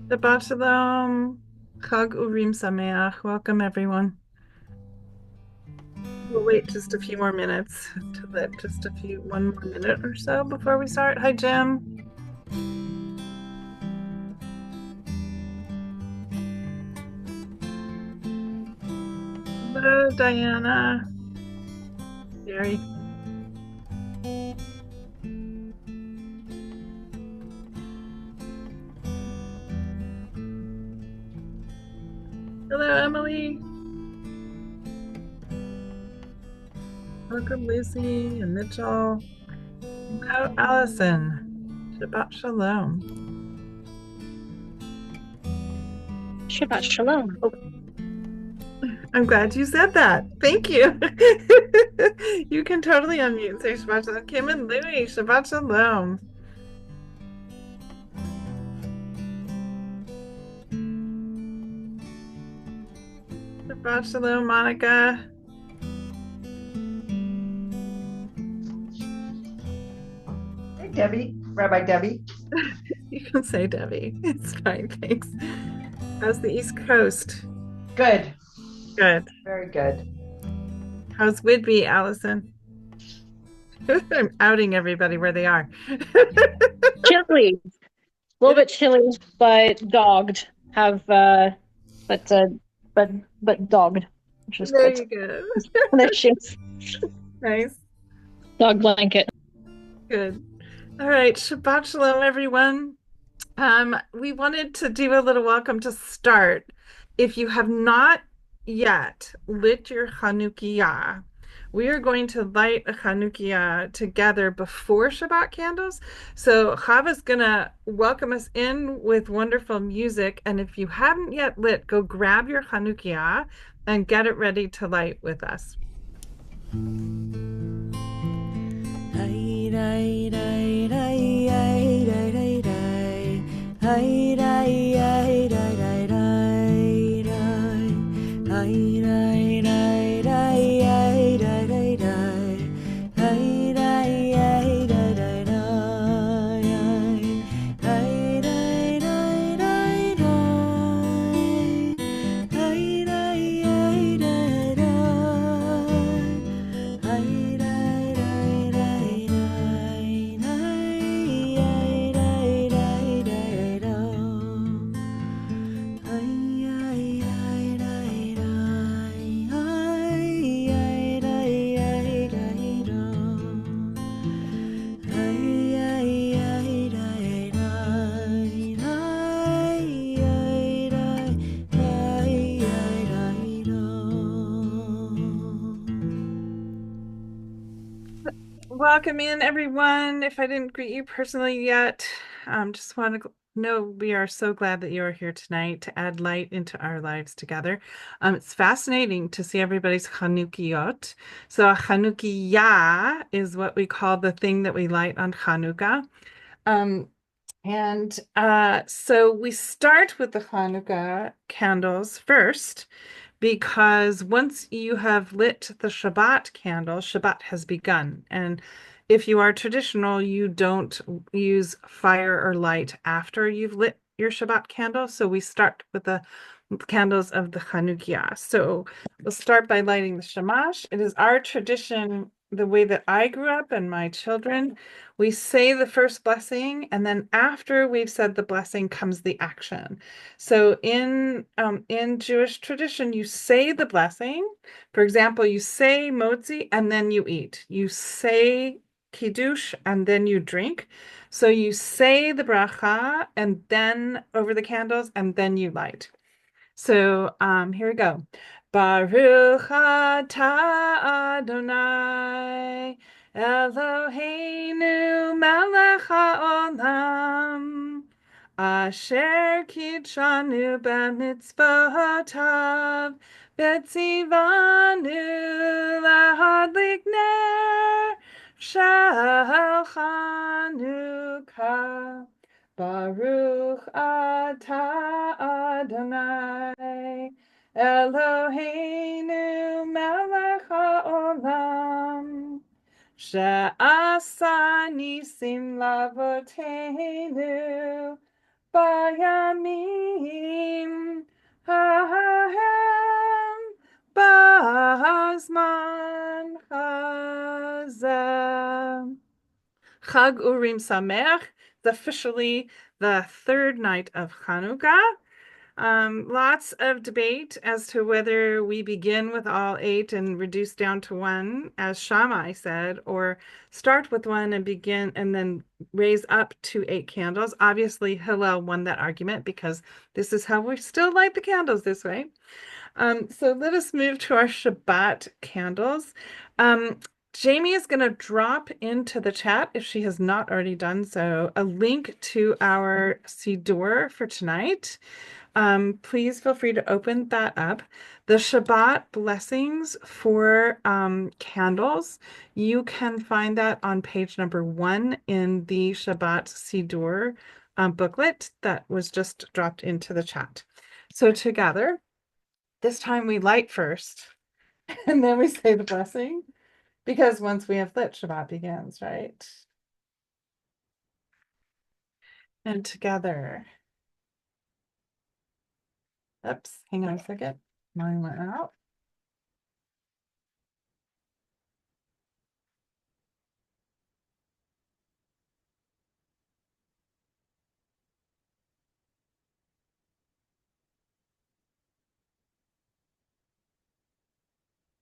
Shabbat Shalom. Chag Urim Sameach. Welcome, everyone. We'll wait just a few more minutes to let one more minute or so before we start. Hi, Jim. Hello, Diana. Gary. Hello, Emily. Welcome, Lucy and Mitchell. Hello, Allison. Shabbat Shalom. Shabbat shalom. Oh, I'm glad you said that. Thank you. You can totally unmute. Say Shabbat Shalom. Kim and Louie, Shabbat Shalom. Shabbat Shalom, Monica. Hey, Debbie, Rabbi Debbie. You can say Debbie. It's fine, thanks. How's the East Coast? Good, Good. very good. How's Whidbey, Allison? I'm outing everybody where they are. chilly. A little It is. bit chilly, but dogged. Have but but dogged, which is There good. you go. Their shoes. Nice. Dog blanket. Good. All right. Shabbat Shalom, everyone. We wanted to do a little welcome to start. If you have not yet lit your Chanukiah, we are going to light a Chanukiah together before Shabbat candles. So Chava's gonna welcome us in with wonderful music. And if you haven't yet lit, go grab your Chanukiah and get it ready to light with us. Welcome in, everyone. If I didn't greet you personally yet, just want to know we are so glad that you are here tonight to add light into our lives together. It's fascinating to see everybody's Chanukiot. So a Chanukiah is what we call the thing that we light on Chanukah. Um, so we start with the Hanukkah candles first, because once you have lit the Shabbat candle, Shabbat has begun. And if you are traditional, you don't use fire or light after you've lit your Shabbat candle. So we start with the candles of the Chanukiah. So we'll start by lighting the shamash. It is our tradition, the way that I grew up and my children, we say the first blessing, and then after we've said the blessing comes the action. So in Jewish tradition, you say the blessing. For example, you say motzi and then you eat. You say kiddush and then you drink. So you say the bracha and then over the candles and then you light. So here we go. Baruch atah Adonai Eloheinu melech haolam asher kitshanu b'mitzvotav v'tzivanu lahadlik ner shel Chanukah. Baruch atah Adonai Eloheinu melech haolam she'asa nisim lavoteinu bayamim Chag Urim Sameach. It's officially the third night of Hanukkah. Lots of debate as to whether we begin with all eight and reduce down to one, as Shammai said, or start with one and begin and then raise up to 8 candles. Obviously, Hillel won that argument because this is how we still light the candles this way. So let us move to our Shabbat candles. Jamie is going to drop into the chat, if she has not already done so, a link to our Siddur for tonight. Please feel free to open that up. The Shabbat blessings for candles, you can find that on page number 1 in the Shabbat Siddur booklet that was just dropped into the chat. So together, this time we light first, and then we say the blessing, because once we have lit, Shabbat begins, right? And together. Oops, hang on a second. Mine went out.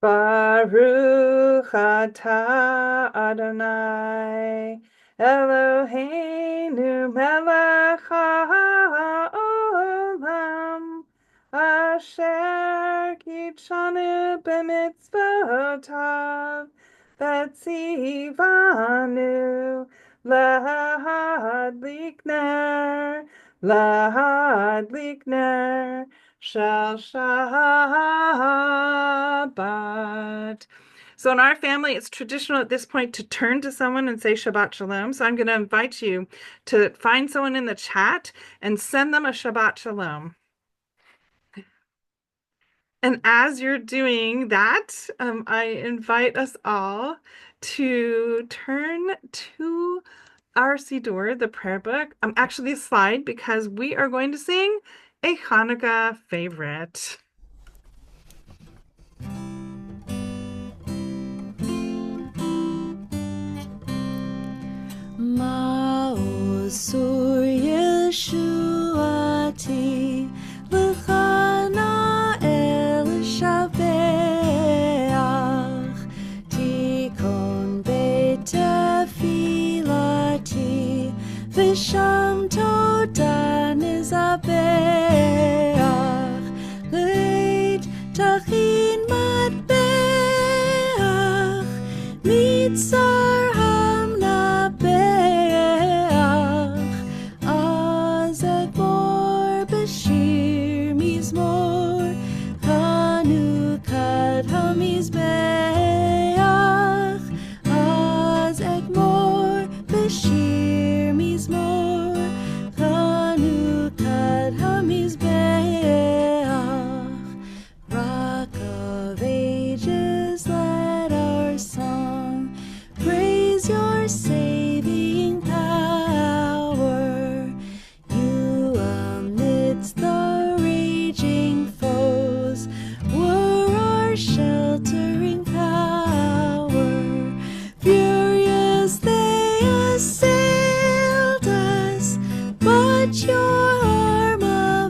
Baruch atah Adonai Eloheinu melech haolam asher kitshanu b'mitzvotav v'tzivanu lahadlik ner Shel Shabbat. So in our family, it's traditional at this point to turn to someone and say Shabbat Shalom. So I'm going to invite you to find someone in the chat and send them a Shabbat Shalom. And as you're doing that, I invite us all to turn to our Siddur, the prayer book. Actually, a slide, because we are going to sing a Hanukkah favorite. Ma'osur Yeshuati L'chana El Shabeach Tikon Beit Tefilati V'sham Toda Nizabeach Leit Tachin Matbeach Mitzar Hamnabeach Azekbor Bashir Mizmor Hanukkah Hamizbeach Azekbor Bashir Mizmor Hanukkah Hamizbeach Rock of Ages, let our song praise your saving power. You amidst the raging foes were our sheltering power. Furious they assailed us, but your arm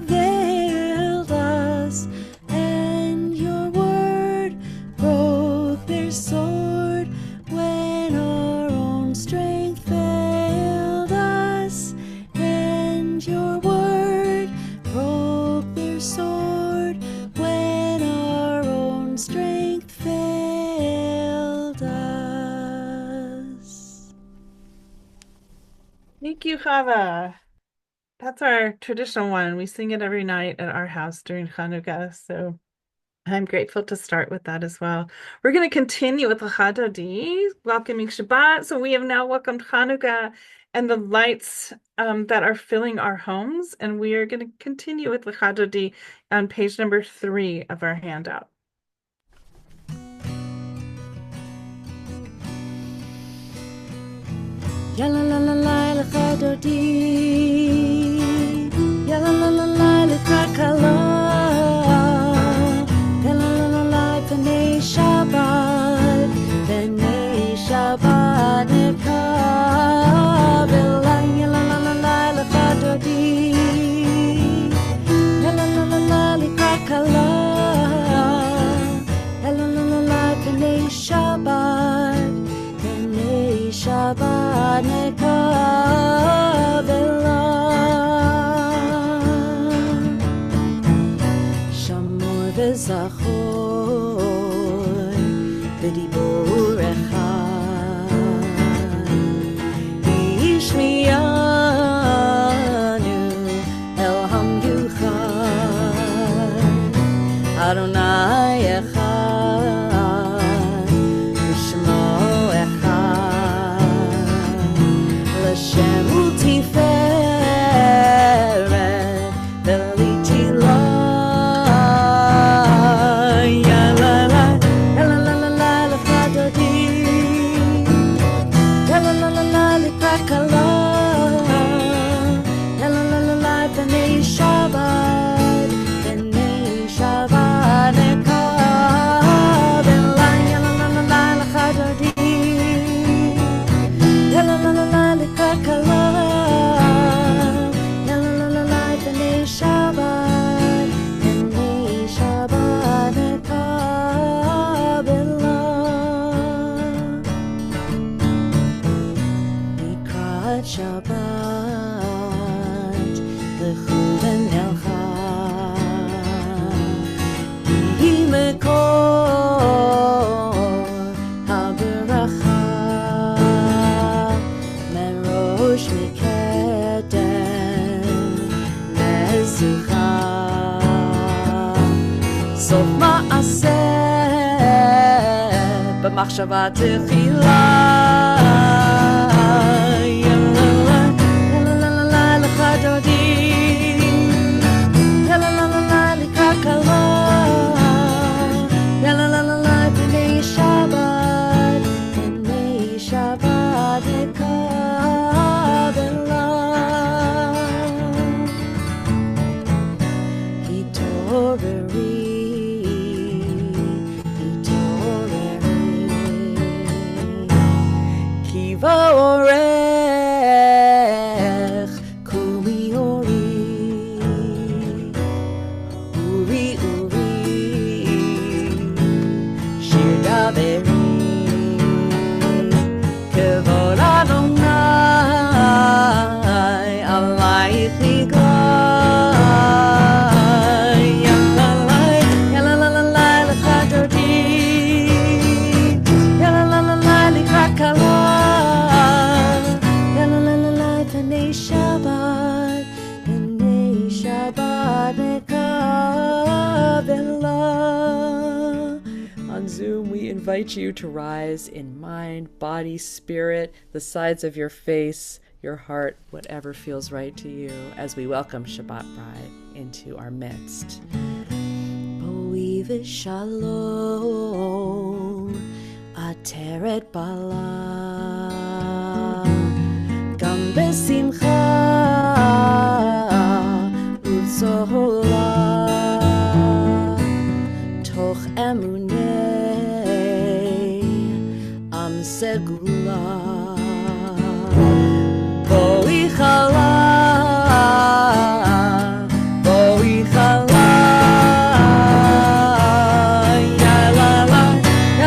availed us, and your word broke their sword when our own strength failed us, and your word broke their sword when our own strength failed us. Thank you, Chava. That's our traditional one. We sing it every night at our house during Hanukkah. So I'm grateful to start with that as well. We're going to continue with the Chadodi, welcoming Shabbat. So we have now welcomed Hanukkah and the lights that are filling our homes. And we are going to continue with the Chadodi on page number 3 of our handout. Ya la la la la la Chadodi, ya la la la la la Krakala, ya la la la la B'nai Shabbat Nikah. לכו ונלכה היא מקור הברכה מראש מקדם מזוכה סוף מעשה במחשבה תחילה יללה לך דודי יללה לקראת כלה יללה פני שבת נקבלה התעוררי כי באורך קומי אורי אורי אורי שיר דברי כבוד אדוני עלייך נגלה יללה לך דודי יללה לקראת כלה On Zoom, we invite you to rise in mind, body, spirit, the sides of your face, your heart, whatever feels right to you, as we welcome Shabbat Bride into our midst. Boi v'shalom, ateret bala, gam besimcha u'zola, toch emunei am segula. Boi chala, boi chala, ya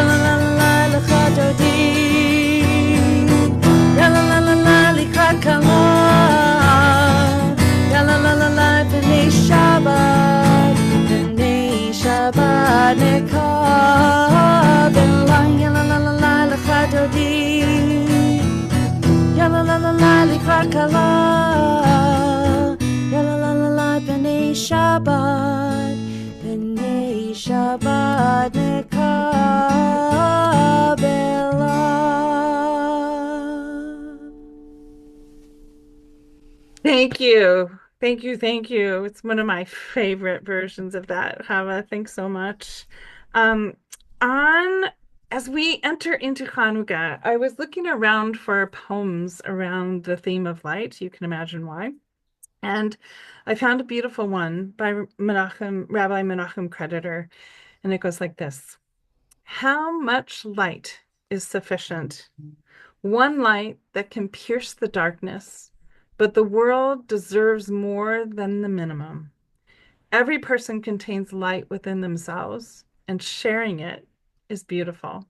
la la lecha dodi, ya la likrat kala, ya la b'nei Shabbat nekabela, ya la lecha dodi. Ya la likrat kala, ya la b'nei Shabbat nekabela. Thank you. Thank you. Thank you. It's one of my favorite versions of that. Hava, thanks so much. On As we enter into Hanukkah, I was looking around for poems around the theme of light. You can imagine why. And I found a beautiful one by Rabbi Menachem Creditor, and it goes like this. How much light is sufficient? One light that can pierce the darkness, but the world deserves more than the minimum. Every person contains light within themselves, and sharing it is beautiful.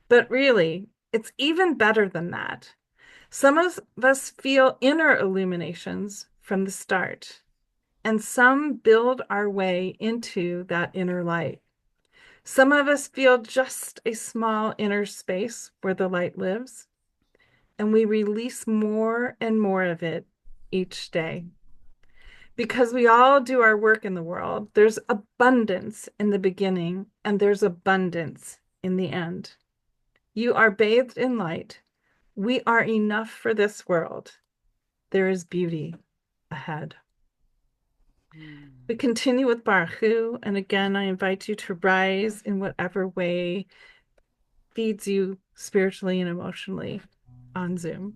But really, it's even better than that. Some of us feel inner illuminations from the start, and some build our way into that inner light. Some of us feel just a small inner space where the light lives, and we release more and more of it each day. Because we all do our work in the world, there's abundance in the beginning, and there's abundance in the end. You are bathed in light. We are enough for this world. There is beauty ahead. We continue with Baruch Hu, and again, I invite you to rise in whatever way feeds you spiritually and emotionally on Zoom.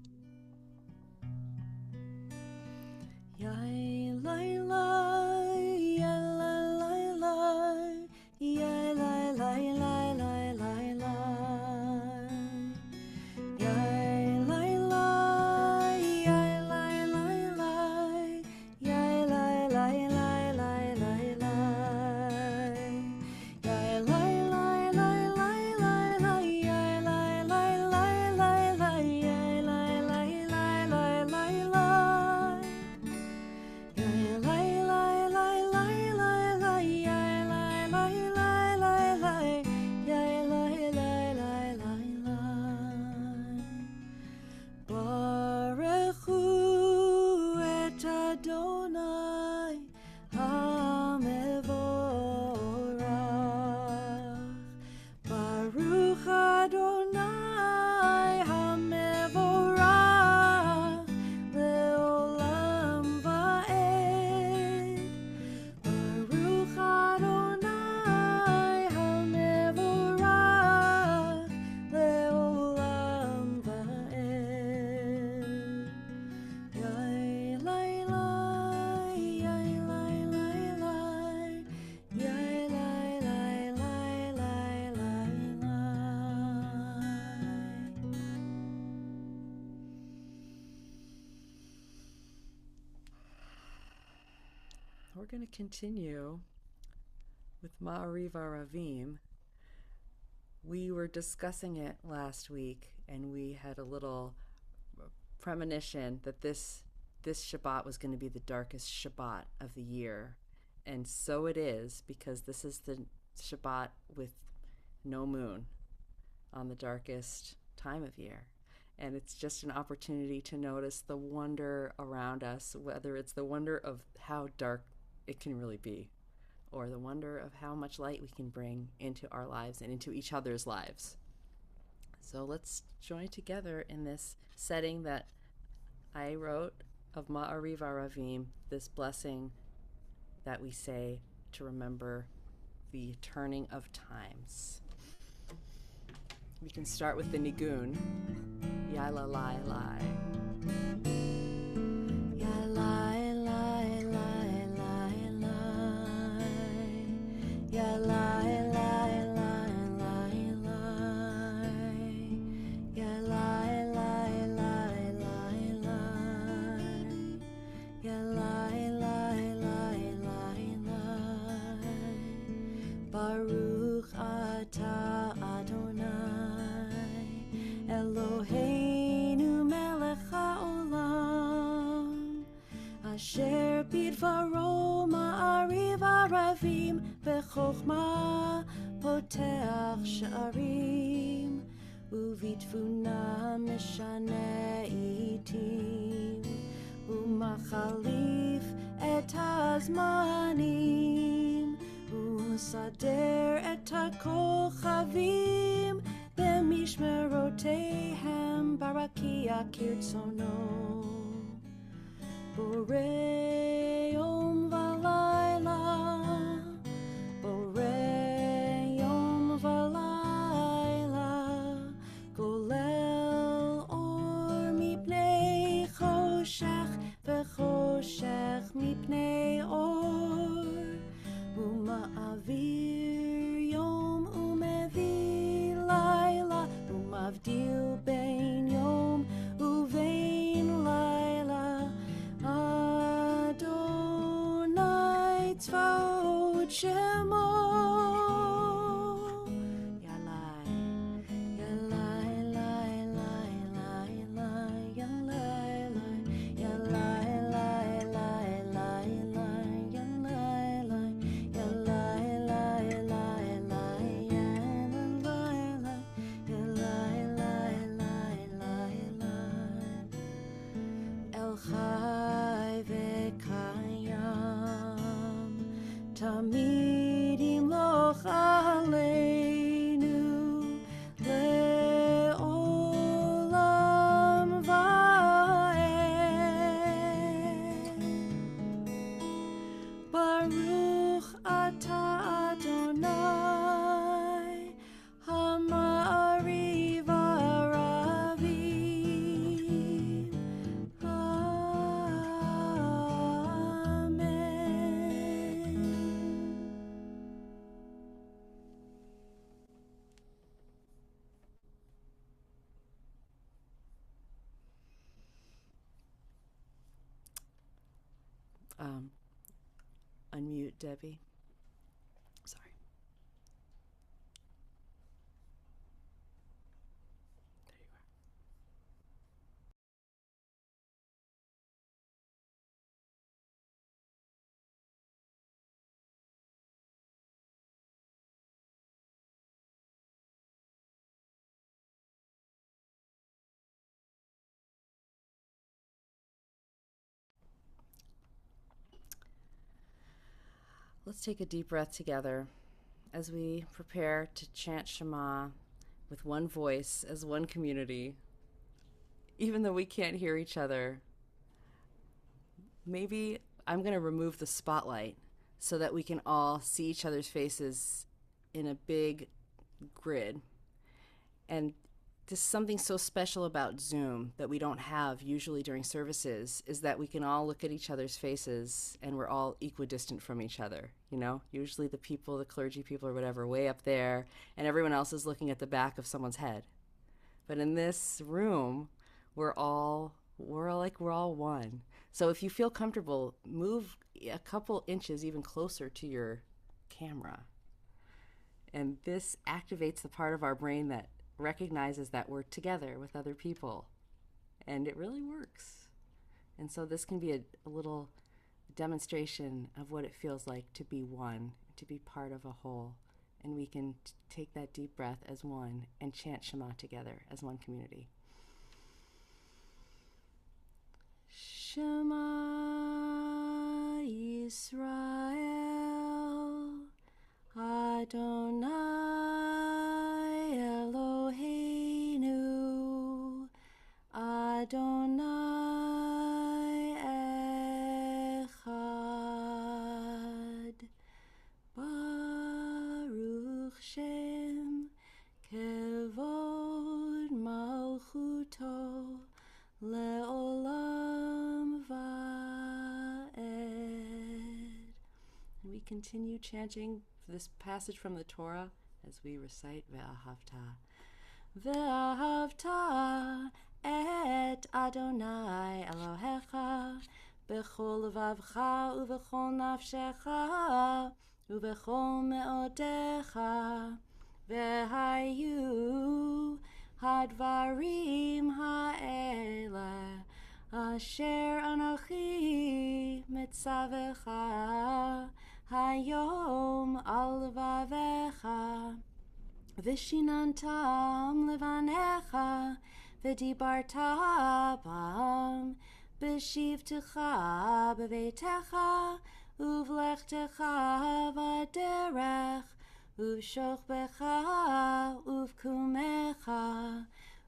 we're going to continue with Ma'ariv Aravim. We were discussing it last week, and we had a little premonition that this Shabbat was going to be the darkest Shabbat of the year. And so it is, because this is the Shabbat with no moon on the darkest time of year. And it's just an opportunity to notice the wonder around us, whether it's the wonder of how dark it can really be, or the wonder of how much light we can bring into our lives and into each other's lives. So let's join together in this setting that I wrote of Ma'ariv Aravim, this blessing that we say to remember the turning of times. We can start with the Nigun. Yala lai lai. Yala lai lai lai lai. Yala lai lai lai lai. Yala lai lai lai lai. Yala lai lai lai lai. Baruch atah Adonai Eloheinu melech haolam asher bidvaro ma'ariv aravim bechokma poteach sha'arim uvitfuna mishane itim umachalif et hazmanim usader et hakochavim b'mishmerotehem barakia kirtzono borei yom v'layla borei yom v'layla golel or mipnei choshech v'choshech mipnei or uma'avir yom umevi layla umavdil bein yom uvein layla Adonai tzvaot shemo Yalai Yalai lai lai lai lai Yalai lai Yalai lai lai lai lai Yalai lai Yalai lai lai lai Yalai lai lai lai El Chai v'Kayam Tamid Yimloch Aleinu Le'olam va'ed Baruch atah Adonai Ha'ma'ariv aravim Amen. Unmute Debbie. Sorry. There you are. Let's take a deep breath together as we prepare to chant Shema with one voice as one community. Even though we can't hear each other, maybe I'm going to remove the spotlight so that we can all see each other's faces in a big grid. And this is something so special about Zoom that we don't have usually during services, is that we can all look at each other's faces and we're all equidistant from each other. You know, usually the people, the clergy people or whatever, way up there, and everyone else is looking at the back of someone's head. But in this room, we're all one. So if you feel comfortable, move a couple inches even closer to your camera. And this activates the part of our brain that recognizes that we're together with other people. And it really works. And so this can be a little demonstration of what it feels like to be one, to be part of a whole. And we can take that deep breath as one and chant Shema together as one community. Shema Yisrael Adonai Eloheinu Adonai Echad Baruch Shem Kevod Malchuto Le'olam Va'ed. And we continue chanting this passage from the Torah as we recite Ve'ahavta. Ve'ahavta et Adonai Elohecha b'chol levavcha u'b'chol nafshecha u'b'chol me'odecha ve'hayu hadvarim ha'ele asher anochi mitzavecha hayom al levavecha Vishinantam levanecha v'dibarta bam b'shivtecha b'veitecha uvlechtecha v'derech uv'shochbecha uv'kumecha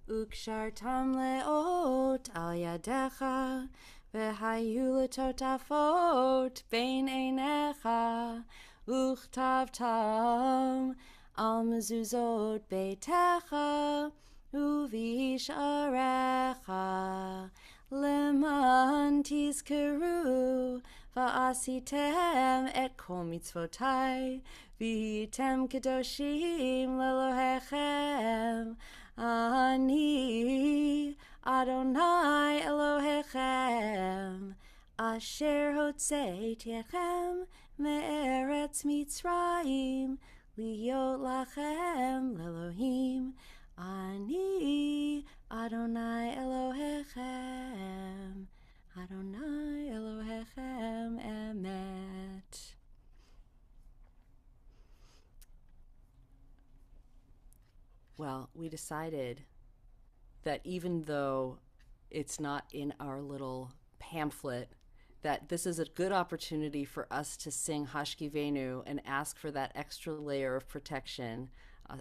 ukshartam leot al yadecha v'hayu letotafot bein einecha uchtavtam al mezuzot beitecha uvisharecha leman tizkeru va'asitem et kol mitzvotai v'hitem kedoshim lelohechem ani Adonai Elohechem asher hotzeiti etchem me'eretz Mitzrayim Liyot lachem lelohim ani Adonai Elohechem Adonai Elohechem emet. Well, we decided that even though it's not in our little pamphlet, that this is a good opportunity for us to sing Hashkivenu and ask for that extra layer of protection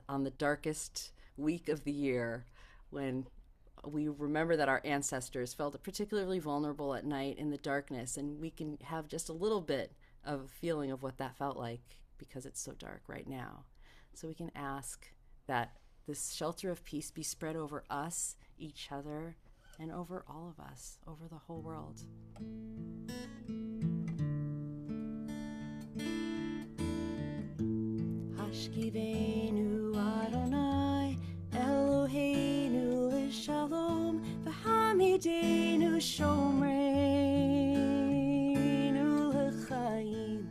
on the darkest week of the year, when we remember that our ancestors felt particularly vulnerable at night in the darkness, and we can have just a little bit of a feeling of what that felt like because it's so dark right now. So we can ask that this shelter of peace be spread over us, each other, and over all of us, over the whole world. Hashkivenu Adonai Eloheinu l'shalom v'hamidenu shomreinu l'chaim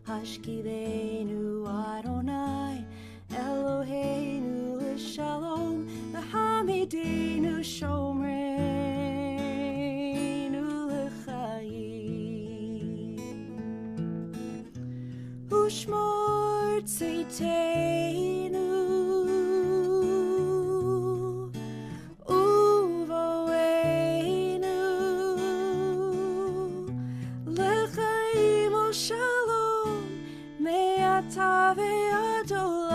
Hashkivenu Adonai Eloheinu l'shalom v'hamidenu shomreinu l'chaim Ushmor tziteinu uvoeinu l'chaim u'shalom me'ata ve'ad olam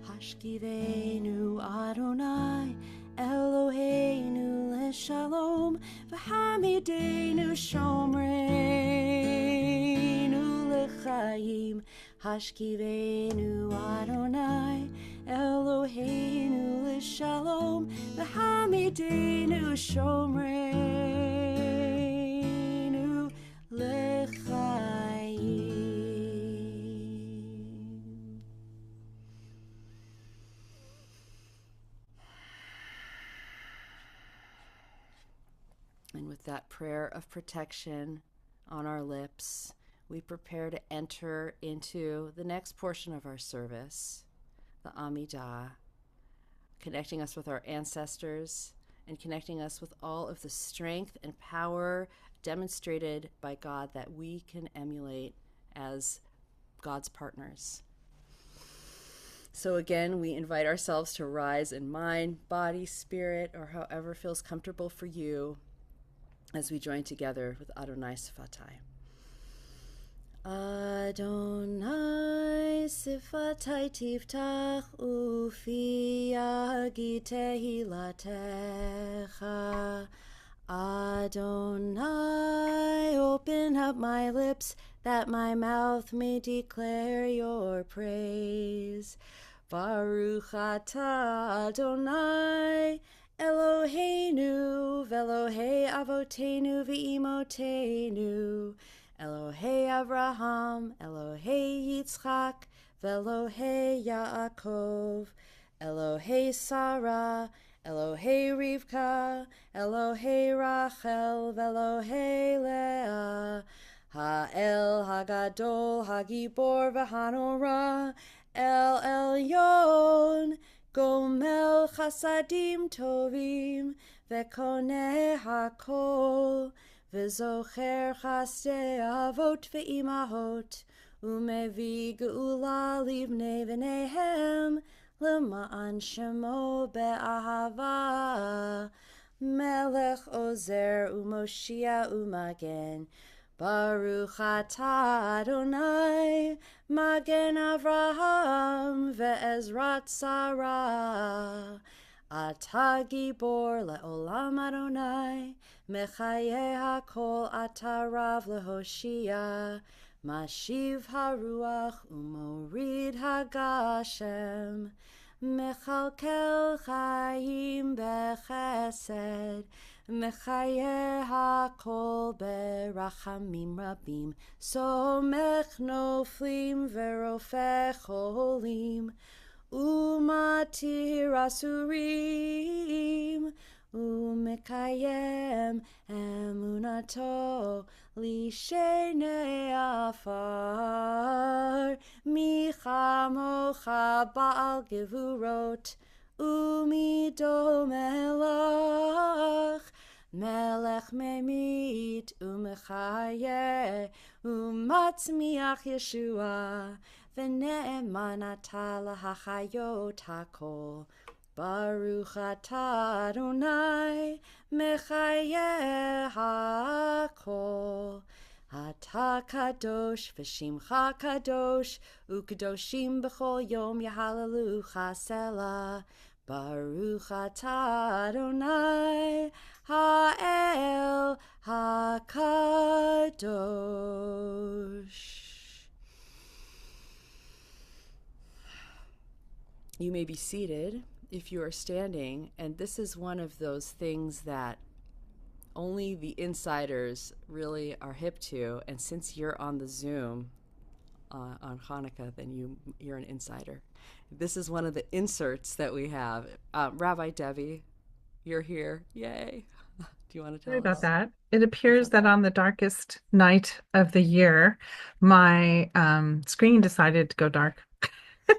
Hashkivenu Adonai Eloheinu l'shalom v'hamidenu shomreinu l'chaim Hashkivenu Adonai Eloheinu l'shalom v'hamidenu shomreinu l'chaim. And with that prayer of protection on our lips, we prepare to enter into the next portion of our service, the Amidah, connecting us with our ancestors and connecting us with all of the strength and power demonstrated by God that we can emulate as God's partners. So again, we invite ourselves to rise in mind, body, spirit, or however feels comfortable for you as we join together with Adonai Sifatai. Adonai Sifatai Tiftach Ufi Yagi Tehilatecha. Adonai, open up my lips that my mouth may declare your praise. Baruch atah Adonai, Eloheinu, ve'Elohei avotenu ve'imotenu, Elohei Avraham, Elohei Yitzchak, ve'Elohei Yaakov, Elohei Sarah, Elohei Rivka, Elohei Rachel, ve'Elohei Leah, Ha'el Hagadol, Hagibor v'Hanora, El Elyon, Gomel Chasadim Tovim, Ve'Koneh HaKol, Ve'Zocher Chasdei Avot ve'Imahot, Umevi Geula Livnei V'neihem, L'ma'an Shemo be'ahava, Melech Ozer u'Moshia u'Magen, Baruch atah Adonai, Magen Avraham ve'Ezrat Sarah. Atah Gibor le'olam Adonai, Mechaye hakol atah Rav lehoshia, Mashiv haruach u'morid hagashem, Mechalkel chayim bechesed, Mechaye hakol berachamim rabim, Somech noflim verofeh cholim, Umatir asurim, Umekayem emunato, Lishenei afar, Michamocha ba'al gevurot, Umido melach, Melech memit umechaye, Umatzmiach Yeshua, V'ne'eman atah lahachayot hakol. Baruch atah Adonai, Mechaye hakol. Atah kadosh v'shimcha kadosh, u'kadoshim b'chol yom yahalelucha selah. Baruch atah Adonai, ha'el hakadosh. You may be seated if you are standing, and this is one of those things that only the insiders really are hip to, and since you're on the Zoom on Hanukkah, then you're an insider. This is one of the inserts that we have. Rabbi Debbie, you're here. Yay. Do you want to tell Sorry about us? that. It appears that on the darkest night of the year, my screen decided to go dark.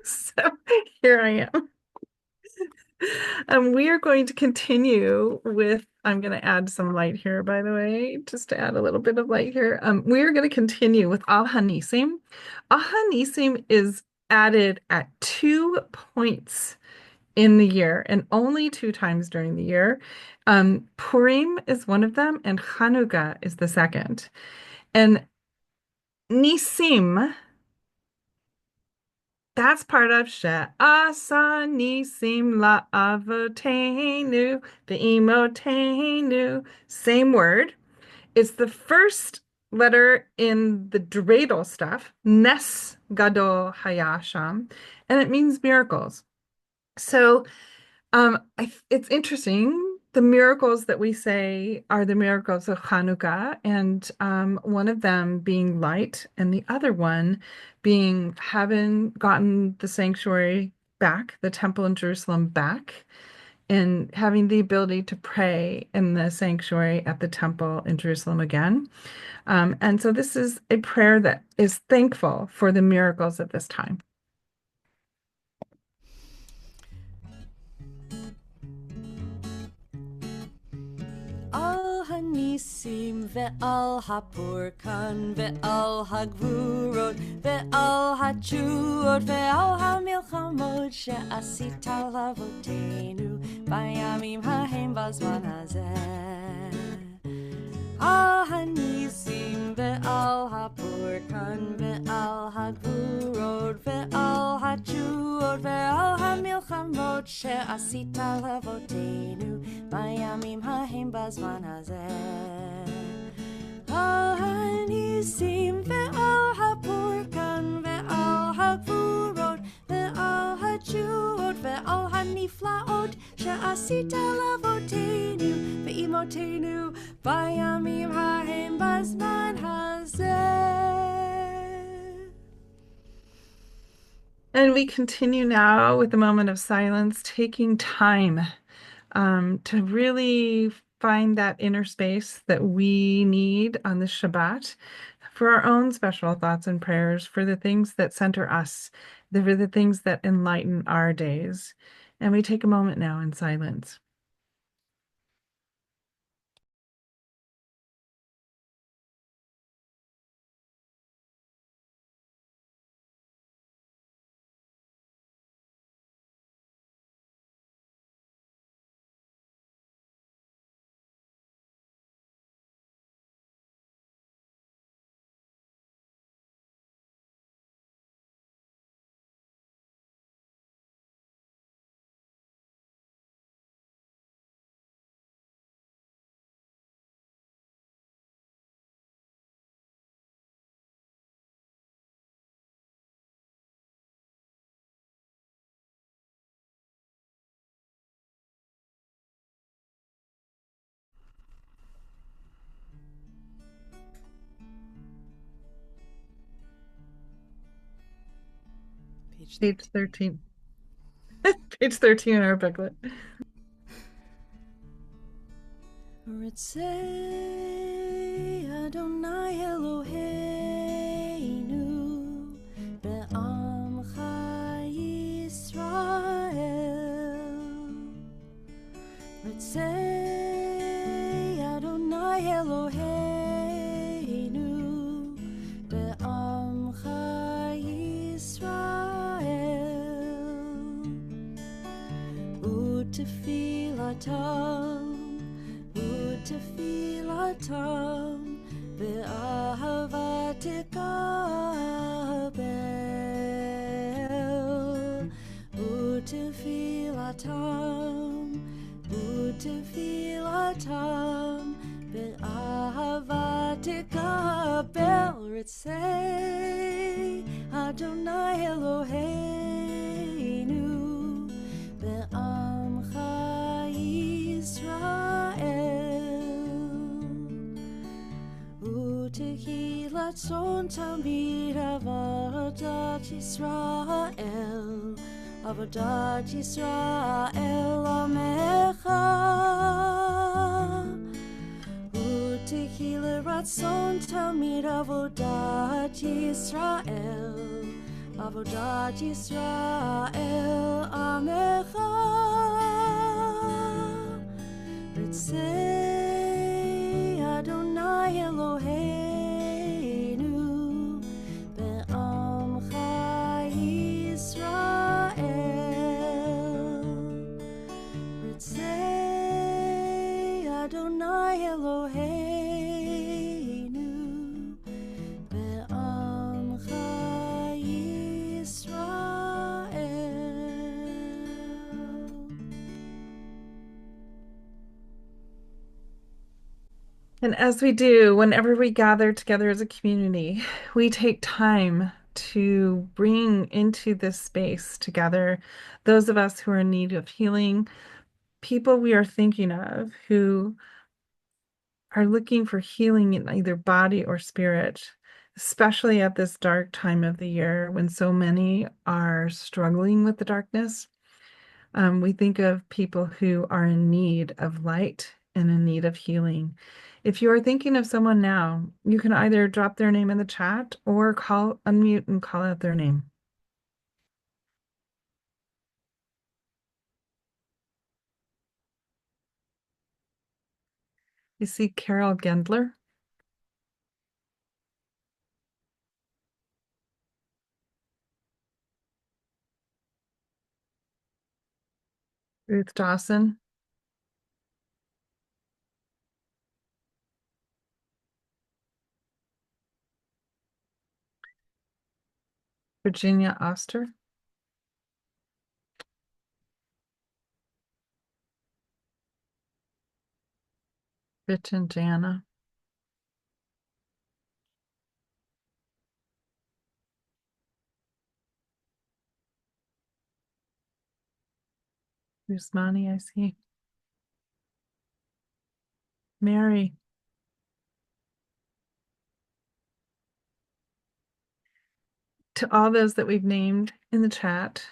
So here I am. We are going to continue with, I'm going to add some light here, by the way, just to add a little bit of light here. We are going to continue with Al Hanisim. Al Hanisim is added at 2 points in the year and only 2 times during the year. Purim is one of them, and Hanukkah is the second. And Nisim, that's part of She'asa Nisim La'avotenu Ve'imotenu. Same word. It's the first letter in the dreidel stuff, Nes Gadol Hayasham, and it means miracles. So it's interesting. The miracles that we say are the miracles of Hanukkah, and one of them being light, and the other one being having gotten the sanctuary back, the temple in Jerusalem back, in having the ability to pray in the sanctuary at the temple in Jerusalem again. And so this is a prayer that is thankful for the miracles of this time. Al hanisim ve'al hapurkan ve'al hagvurot ve'al hachuot ve'al hamilchamot she'asita lavotenu bayamim hahem bazman hazeh. Al hanisim ve'al hapurkan ve'al hagvurot ve'al hachuot ve'al hamilchamot she'asita lavotenu bayamim hahem bazman hazeh. Al hanisim ve'al hapurkan ve'al hagvurot ve'al hachuot ve'al haniflaot she'asita lavotenu ve'imotenu bayamim hahem bazman hazeh. And we continue now with a moment of silence, taking time to really find that inner space that we need on this Shabbat for our own special thoughts and prayers, for the things that center us, for the things that enlighten our days. And we take a moment now in silence. Page 13. Page 13 in our booklet. Ritzei Adonai Eloheinu be'amcha Yisrael. Ritzei Adonai Eloheinu be'amcha Yisrael. U'tefilatam Tefilatam be'ahava tekabel. Utefilatam be'ahava tekabel. Ritzei Adonai Eloheinu be'amcha Yisrael. Utehilat son tamid avodat Yisrael, avodat Yisrael amecha. Utehilat son tamid avodat Yisrael, avodat Yisrael amecha. Ritzei Adonai Eloheinu be'amcha Yisrael. Ritzei Adonai Eloheinu be'amcha Yisrael. And as we do, whenever we gather together as a community, we take time to bring into this space together those of us who are in need of healing, people we are thinking of who are looking for healing in either body or spirit, especially at this dark time of the year when so many are struggling with the darkness. We think of people who are in need of light and in need of healing. If you are thinking of someone now, you can either drop their name in the chat or unmute and call out their name. You see Carol Gendler. Ruth Dawson. Virginia Oster. Rich and Jana. Usmani, I see. Mary. To all those that we've named in the chat,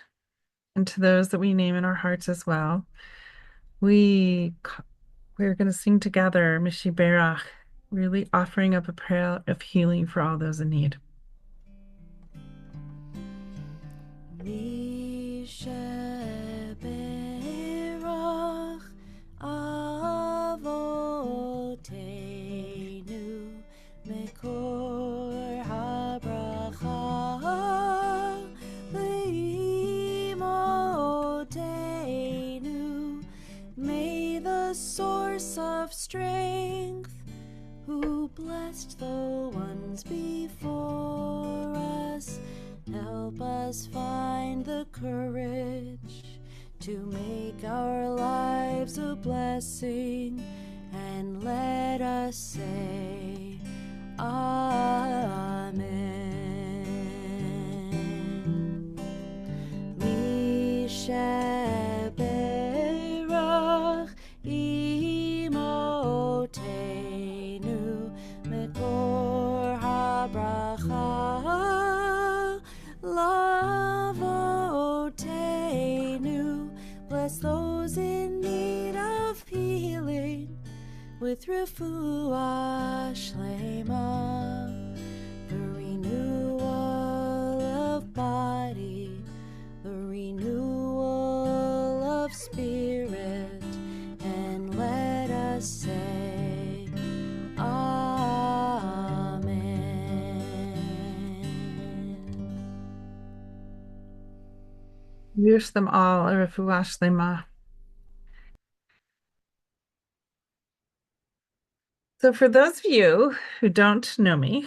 and to those that we name in our hearts as well, we're going to sing together Mishi Berach, really offering up a prayer of healing for all those in need. Source of strength, who blessed the ones before us, help us find the courage to make our lives a blessing, and let us say Amen. Mishaberach Imotenu Mekor HaBracha Lavotenu. Bless those in need of healing with refuah shlema, the renewal of body, the renewal of spirit, and let us say Amen. Wish them all a refuah shlema. So for those of you who don't know me,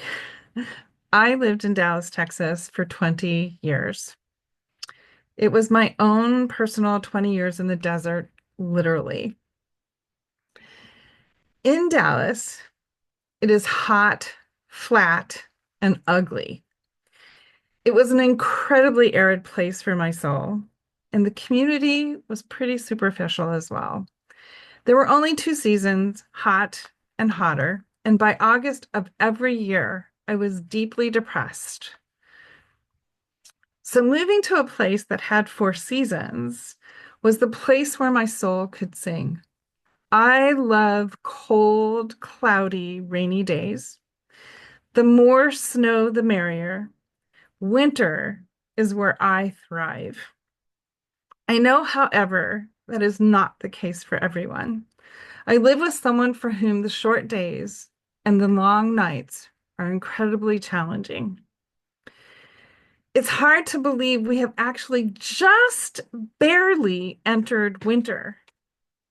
I lived in Dallas, Texas for 20 years. It was my own personal 20 years in the desert, literally. In Dallas, it is hot, flat, and ugly. It was an incredibly arid place for my soul, and the community was pretty superficial as well. There were only 2 seasons, hot and hotter, and by August of every year, I was deeply depressed. So moving to a place that had 4 seasons was the place where my soul could sing. I love cold, cloudy, rainy days. The more snow, the merrier. Winter is where I thrive. I know, however, that is not the case for everyone. I live with someone for whom the short days and the long nights are incredibly challenging. It's hard to believe we have actually just barely entered winter.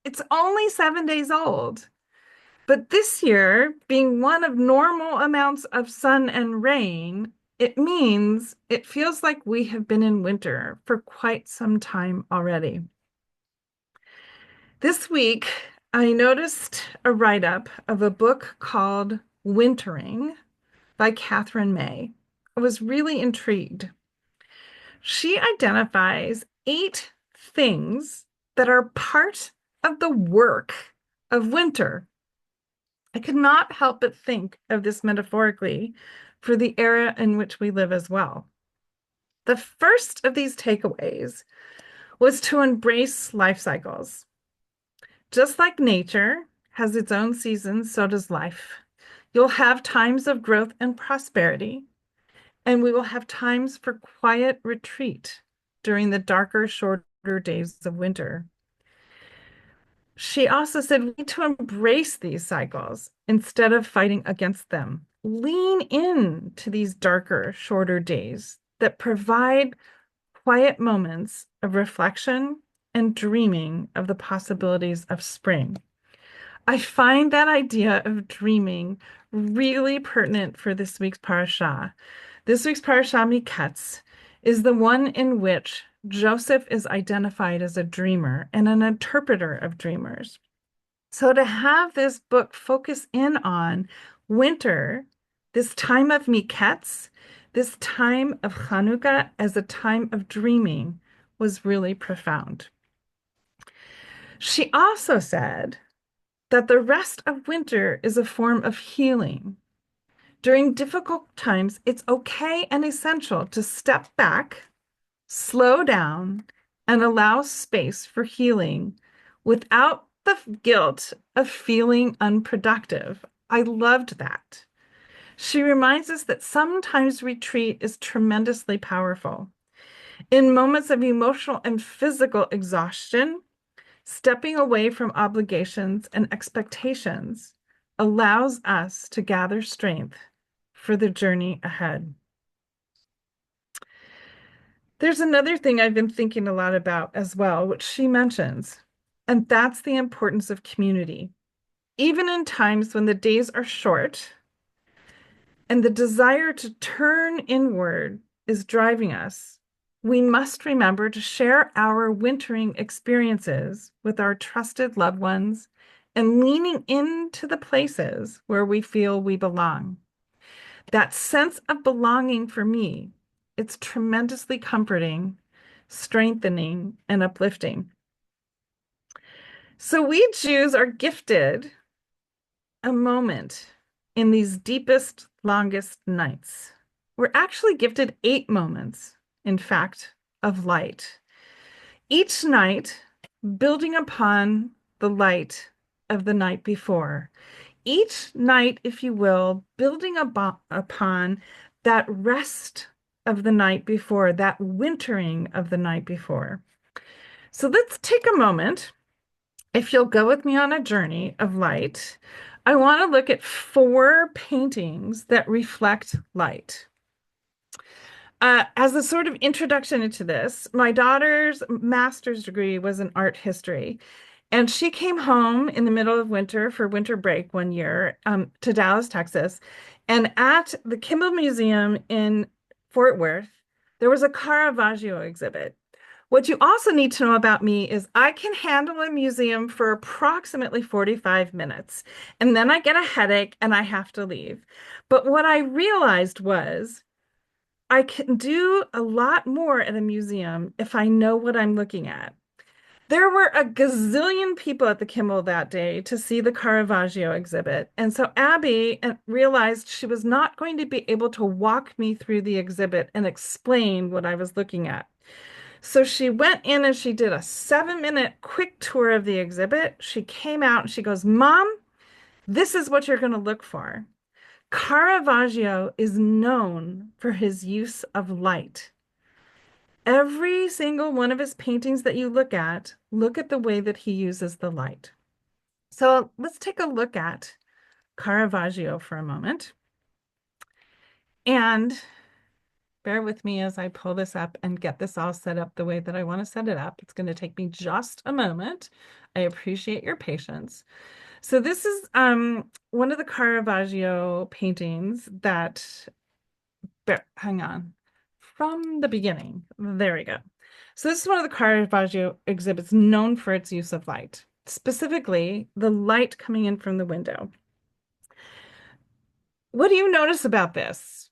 It's only 7 days old. But this year, being one of normal amounts of sun and rain, it means it feels like we have been in winter for quite some time already. This week, I noticed a write-up of a book called Wintering by Catherine May. I was really intrigued. She identifies 8 things that are part of the work of winter. I could not help but think of this metaphorically for the era in which we live as well. The first of these takeaways was to embrace life cycles. Just like nature has its own seasons, so does life. You'll have times of growth and prosperity, and we will have times for quiet retreat during the darker, shorter days of winter. She also said we need to embrace these cycles instead of fighting against them. Lean in to these darker, shorter days that provide quiet moments of reflection and dreaming of the possibilities of spring. I find that idea of dreaming really pertinent for this week's parashah. This week's parashah, Miketz, is the one in which Joseph is identified as a dreamer and an interpreter of dreamers. So to have this book focus in on winter, this time of Miketz, this time of Chanukah as a time of dreaming was really profound. She also said that the rest of winter is a form of healing. During difficult times, it's okay and essential to step back, slow down, and allow space for healing without the guilt of feeling unproductive. I loved that. She reminds us that sometimes retreat is tremendously powerful. In moments of emotional and physical exhaustion, stepping away from obligations and expectations allows us to gather strength for the journey ahead. There's another thing I've been thinking a lot about as well, which she mentions, and that's the importance of community. Even in times when the days are short and the desire to turn inward is driving us, we must remember to share our wintering experiences with our trusted loved ones and leaning into the places where we feel we belong. That sense of belonging for me, it's tremendously comforting, strengthening, and uplifting. So we Jews are gifted a moment in these deepest, longest nights. We're actually gifted 8 moments, in fact, of light. Each night, building upon the light of the night before. Each night, if you will, building upon that rest of the night before, that wintering of the night before. So let's take a moment. If you'll go with me on a journey of light, I want to look at 4 paintings that reflect light. As a sort of introduction into this, my daughter's master's degree was in art history. And she came home in the middle of winter for winter break one year to Dallas, Texas. And at the Kimball Museum in Fort Worth, there was a Caravaggio exhibit. What you also need to know about me is I can handle a museum for approximately 45 minutes, and then I get a headache and I have to leave. But what I realized was I can do a lot more at a museum if I know what I'm looking at. There were a gazillion people at the Kimmel that day to see the Caravaggio exhibit. And so Abby realized she was not going to be able to walk me through the exhibit and explain what I was looking at. So she went in and she did a 7-minute quick tour of the exhibit. She came out and she goes, "Mom, this is what you're going to look for." Caravaggio is known for his use of light. Every single one of his paintings that you look at the way that he uses the light. So let's take a look at Caravaggio for a moment. And bear with me as I pull this up and get this all set up the way that I want to set it up. It's going to take me just a moment. I appreciate your patience. So this is one of the Caravaggio paintings that, hang on, from the beginning. There we go. So this is one of the Caravaggio exhibits known for its use of light, specifically the light coming in from the window. What do you notice about this?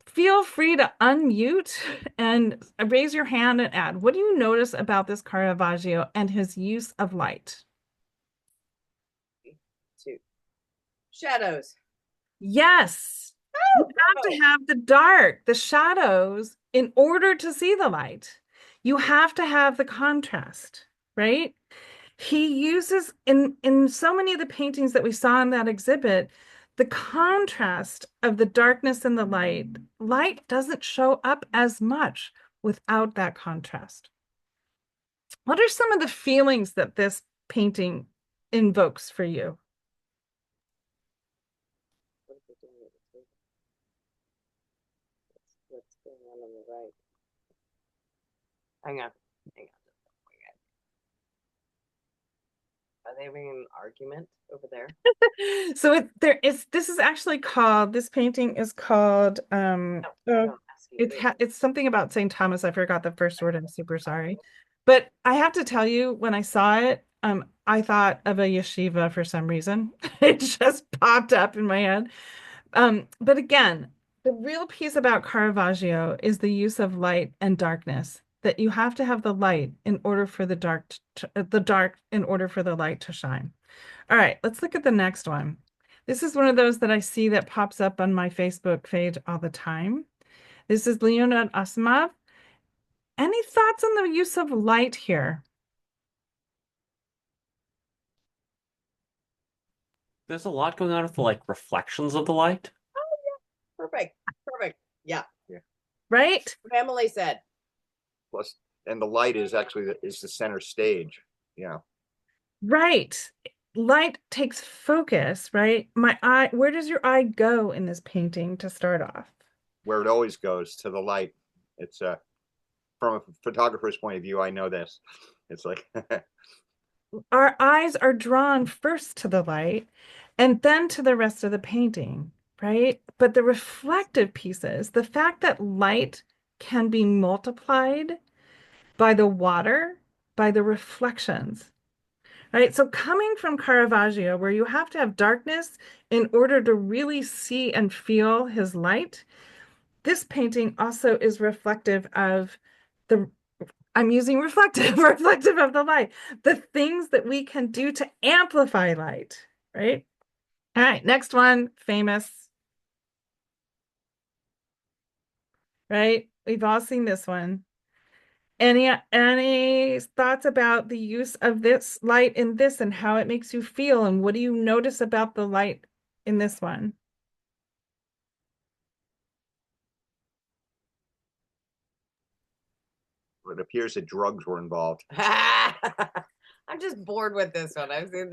Feel free to unmute and raise your hand and add. What do you notice about this Caravaggio and his use of light? 2 shadows. Yes. You have to have the dark, the shadows, in order to see the light. You have to have the contrast, right? He uses in so many of the paintings that we saw in that exhibit, the contrast of the darkness and the light. Light doesn't show up as much without that contrast. What are some of the feelings that this painting invokes for you? What is it doing with the table? What's going on the right? Hang on. Hang on. Are they having an argument over there? So this is actually called, this painting is called No, I don't ask you. it's something about St. Thomas. I forgot the first word. I'm super sorry. But I have to tell you, when I saw it, I thought of a yeshiva for some reason. It just popped up in my head. But again, the real piece about Caravaggio is the use of light and darkness, that you have to have the light in order for the dark in order for the light to shine. All right, let's look at the next one. This is one of those that I see that pops up on my Facebook page all the time. This is Leonid Asimov. Any thoughts on the use of light here? There's a lot going on with the like reflections of the light. Perfect. Perfect. Yeah. Right? What Emily said. Plus, and the light is actually is the center stage. Yeah. Right. Light takes focus, right? My eye, where does your eye go in this painting to start off? Where it always goes, to the light. It's from a photographer's point of view, I know this. It's like Our eyes are drawn first to the light and then to the rest of the painting, right? But the reflective pieces, the fact that light can be multiplied by the water, by the reflections, right? So coming from Caravaggio, where you have to have darkness in order to really see and feel his light, this painting also is reflective of the, I'm using reflective, reflective of the light, the things that we can do to amplify light, right? All right, next one, famous, right? We've all seen this one. Any thoughts about the use of this light in this and how it makes you feel, and what do you notice about the light in this one? it appears that drugs were involved. I'm just bored with this one. I've seen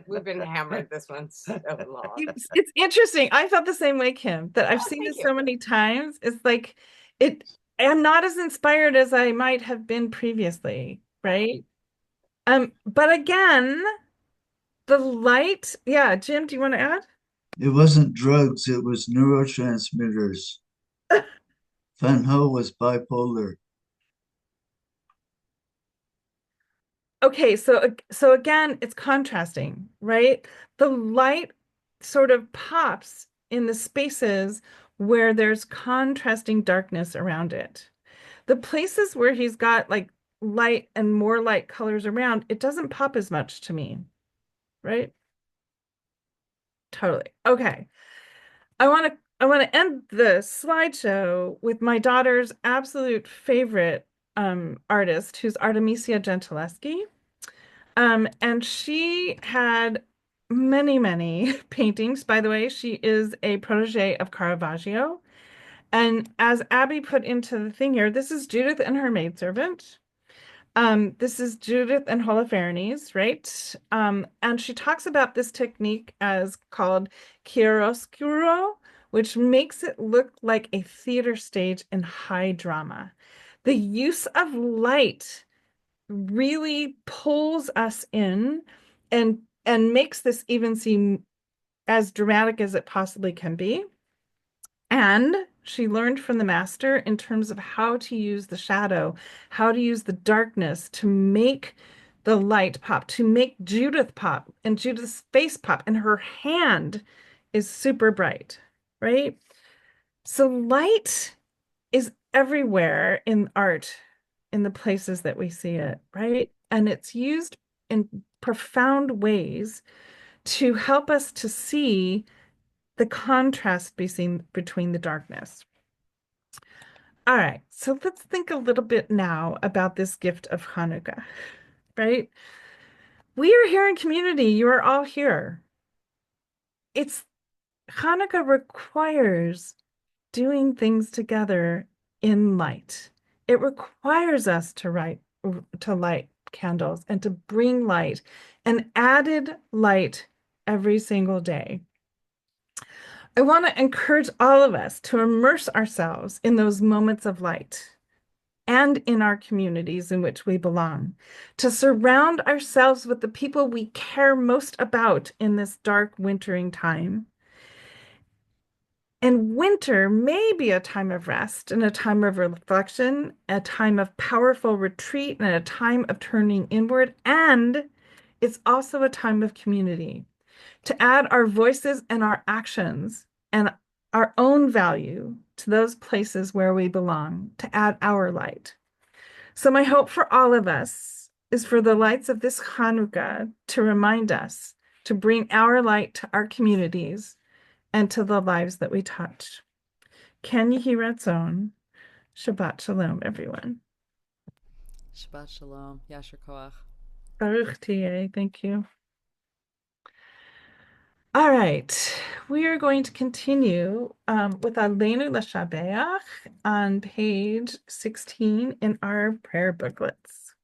we've been hammered this one so long. It's interesting. I felt the same way, Kim, that I've seen thank this you. so many times. It's like I'm not as inspired as I might have been previously, right? But again, the light, yeah, Jim, do you want to add? It wasn't drugs, it was neurotransmitters. Van Gogh was bipolar. Okay, so again, it's contrasting, right? The light sort of pops in the spaces where there's contrasting darkness around it. The places where he's got like light and more light colors around, it doesn't pop as much to me, right? Totally. Okay. I want to end the slideshow with my daughter's absolute favorite artist, who's Artemisia Gentileschi. And she had many, many paintings. By the way, she is a protege of Caravaggio. And as Abby put into the thing here, this is Judith and her maidservant. This is Judith and Holofernes, right? And she talks about this technique as called chiaroscuro, which makes it look like a theater stage in high drama. The use of light really pulls us in and makes this even seem as dramatic as it possibly can be. And she learned from the master in terms of how to use the shadow, how to use the darkness to make the light pop, to make Judith pop, and Judith's face pop, and her hand is super bright, right? So light is everywhere in art, in the places that we see it, right? And it's used in profound ways to help us to see the contrast between the darkness. All right, so let's think a little bit now about this gift of Hanukkah, right? We are here in community. You are all here. It's Hanukkah requires doing things together in light. It requires us to light candles and to bring light and added light every single day. I want to encourage all of us to immerse ourselves in those moments of light and in our communities in which we belong, to surround ourselves with the people we care most about in this dark wintering time. And winter may be a time of rest and a time of reflection, a time of powerful retreat and a time of turning inward. And it's also a time of community to add our voices and our actions and our own value to those places where we belong, to add our light. So my hope for all of us is for the lights of this Hanukkah to remind us to bring our light to our communities and to the lives that we touch. Ken Yehi Ratzon. Shabbat Shalom, everyone. Shabbat Shalom. Yasher Koach. Baruch Tiyeh. Thank you. All right, we are going to continue with Aleinu L'Shabeach on page 16 in our prayer booklets.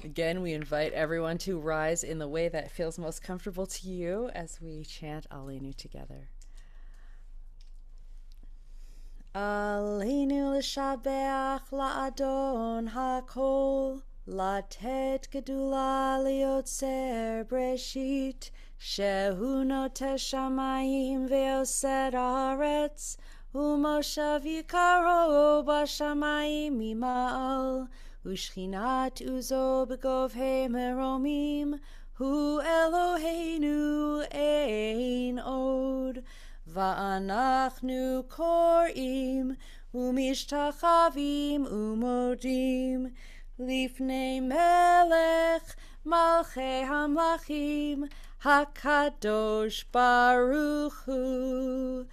Again, we invite everyone to rise in the way that feels most comfortable to you as we chant Aleinu together. Aleinu l'shabeach la'adon hakol, latet gedula liotzer breshit, shehu note shamayim ve'oser haaretz, umoshav yikaro b'shamayim mima'al, ushchinat uzo b'govhei meromim, hu Eloheinu ein od. Va'anachnu korim umishtachavim umodim lifnei melech malchei hamlachim hakadosh baruch hu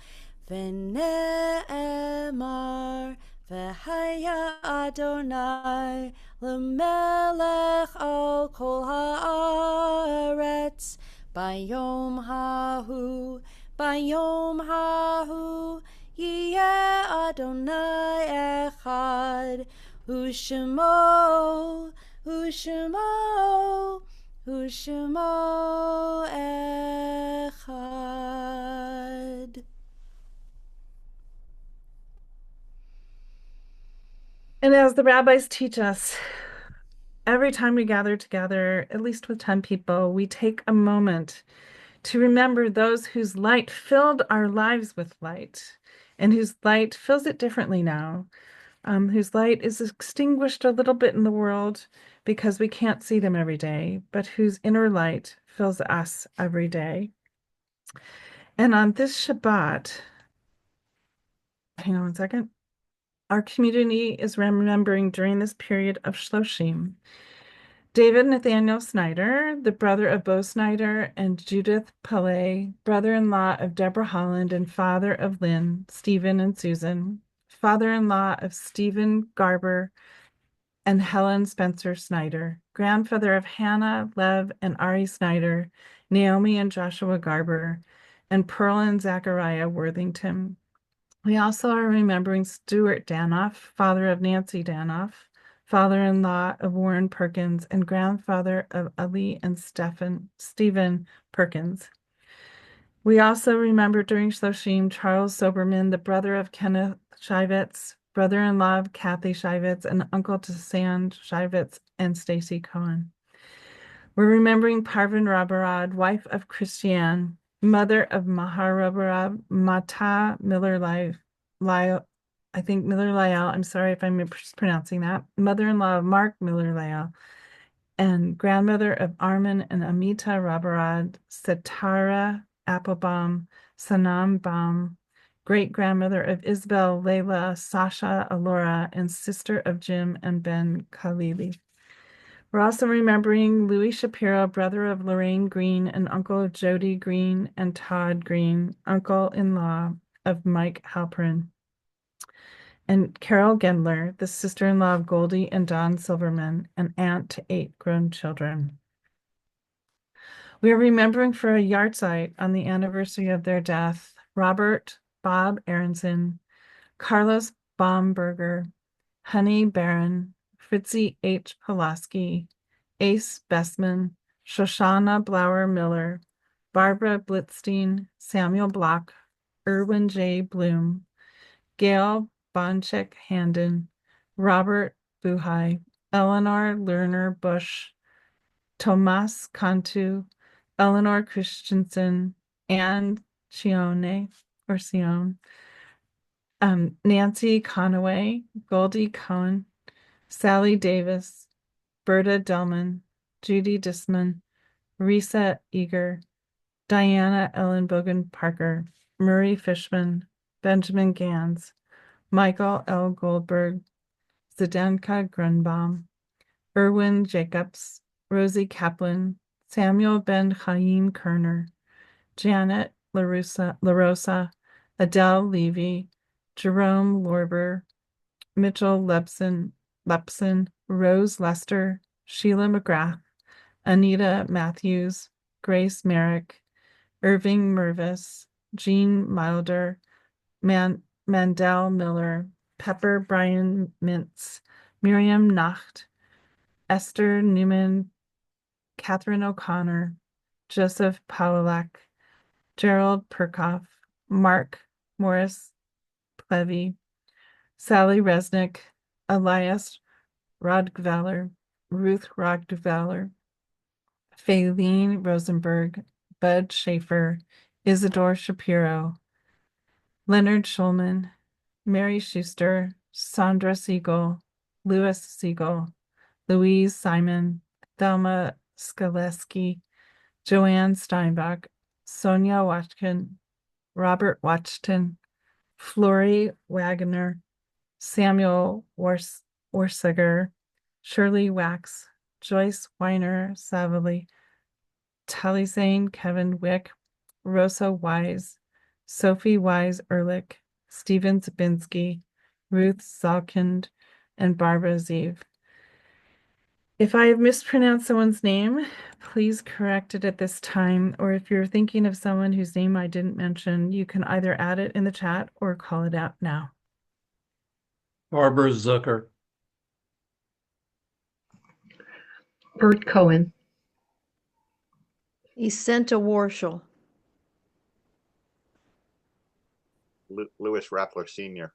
v'ne'emar v'haya Adonai l'melech al kol haaretz bayom hahu Bayom hahu yiyeh Adonai echad, u'shemo, u'shemo, u'shemo echad. And as the rabbis teach us, every time we gather together, at least with 10 people, we take a moment to remember those whose light filled our lives with light and whose light fills it differently now, whose light is extinguished a little bit in the world because we can't see them every day, but whose inner light fills us every day. And on this Shabbat, hang on one second, our community is remembering during this period of Shloshim, David Nathaniel Snyder, the brother of Bo Snyder and Judith Pillay, brother-in-law of Deborah Holland and father of Lynn, Stephen and Susan, father-in-law of Stephen Garber and Helen Spencer Snyder, grandfather of Hannah, Lev, and Ari Snyder, Naomi and Joshua Garber, and Pearl and Zachariah Worthington. We also are remembering Stuart Danoff, father of Nancy Danoff, father-in-law of Warren Perkins, and grandfather of Ali and Stephen Perkins. We also remember during Shloshim Charles Soberman, the brother of Kenneth Shivitz, brother-in-law of Kathy Shivitz, and uncle to Sand Shivitz and Stacy Cohen. We're remembering Parvin Rabarad, wife of Christiane, mother of Mahar Rabarad, Mata Miller Lyle, I think Miller Lyell, I'm sorry if I'm mispronouncing that, mother-in-law of Mark Miller Lyell, and grandmother of Armin and Amita Rabarad, Setara Applebaum, Sanam Baum, great-grandmother of Isabel, Layla, Sasha, Alora, and sister of Jim and Ben Khalili. We're also remembering Louis Shapiro, brother of Lorraine Green and uncle of Jody Green and Todd Green, uncle-in-law of Mike Halperin. and Carol Gendler, the sister-in-law of Goldie and Don Silverman, and aunt to 8 grown children. We are remembering for a yahrzeit on the anniversary of their death, Robert Bob Aronson, Carlos Baumberger, Honey Barron, Fritzie H. Pulaski, Ace Bestman, Shoshana Blower Miller, Barbara Blitzstein, Samuel Block, Irwin J. Bloom, Gail Bonchek Handon, Robert Buhai, Eleanor Lerner Bush, Tomas Cantu, Eleanor Christensen, Anne Cione, or Cione, Nancy Conaway, Goldie Cohen, Sally Davis, Berta Delman, Judy Disman, Risa Eager, Diana Ellen Bogan Parker, Murray Fishman, Benjamin Gans, Michael L. Goldberg, Zdenka Grunbaum, Erwin Jacobs, Rosie Kaplan, Samuel Ben Chaim Kerner, Janet LaRosa, Adele Levy, Jerome Lorber, Mitchell Lepson, Rose Lester, Sheila McGrath, Anita Matthews, Grace Merrick, Irving Mervis, Jean Milder, Mandel Miller, Pepper Brian Mintz, Miriam Nacht, Esther Newman, Catherine O'Connor, Joseph Pawlak, Gerald Perkoff, Mark Morris Plevy, Sally Resnick, Elias Rodgvaler, Ruth Rodgvaler, Faylene Rosenberg, Bud Schaefer, Isidore Shapiro, Leonard Schulman, Mary Schuster, Sandra Siegel, Louis Siegel, Louise Simon, Thelma Skaleski, Joanne Steinbach, Sonia Watkin, Robert Watchton, Flory Wagner, Samuel Warsiger, Shirley Wax, Joyce Weiner Savily, Taliesin Kevin Wick, Rosa Wise, Sophie Wise Ehrlich, Stephen Zabinski, Ruth Salkind, and Barbara Zeev. If I have mispronounced someone's name, please correct it at this time, or if you're thinking of someone whose name I didn't mention, you can either add it in the chat or call it out now. Barbara Zucker. Bert Cohen. Essenta Warshall. Louis Rappler Sr.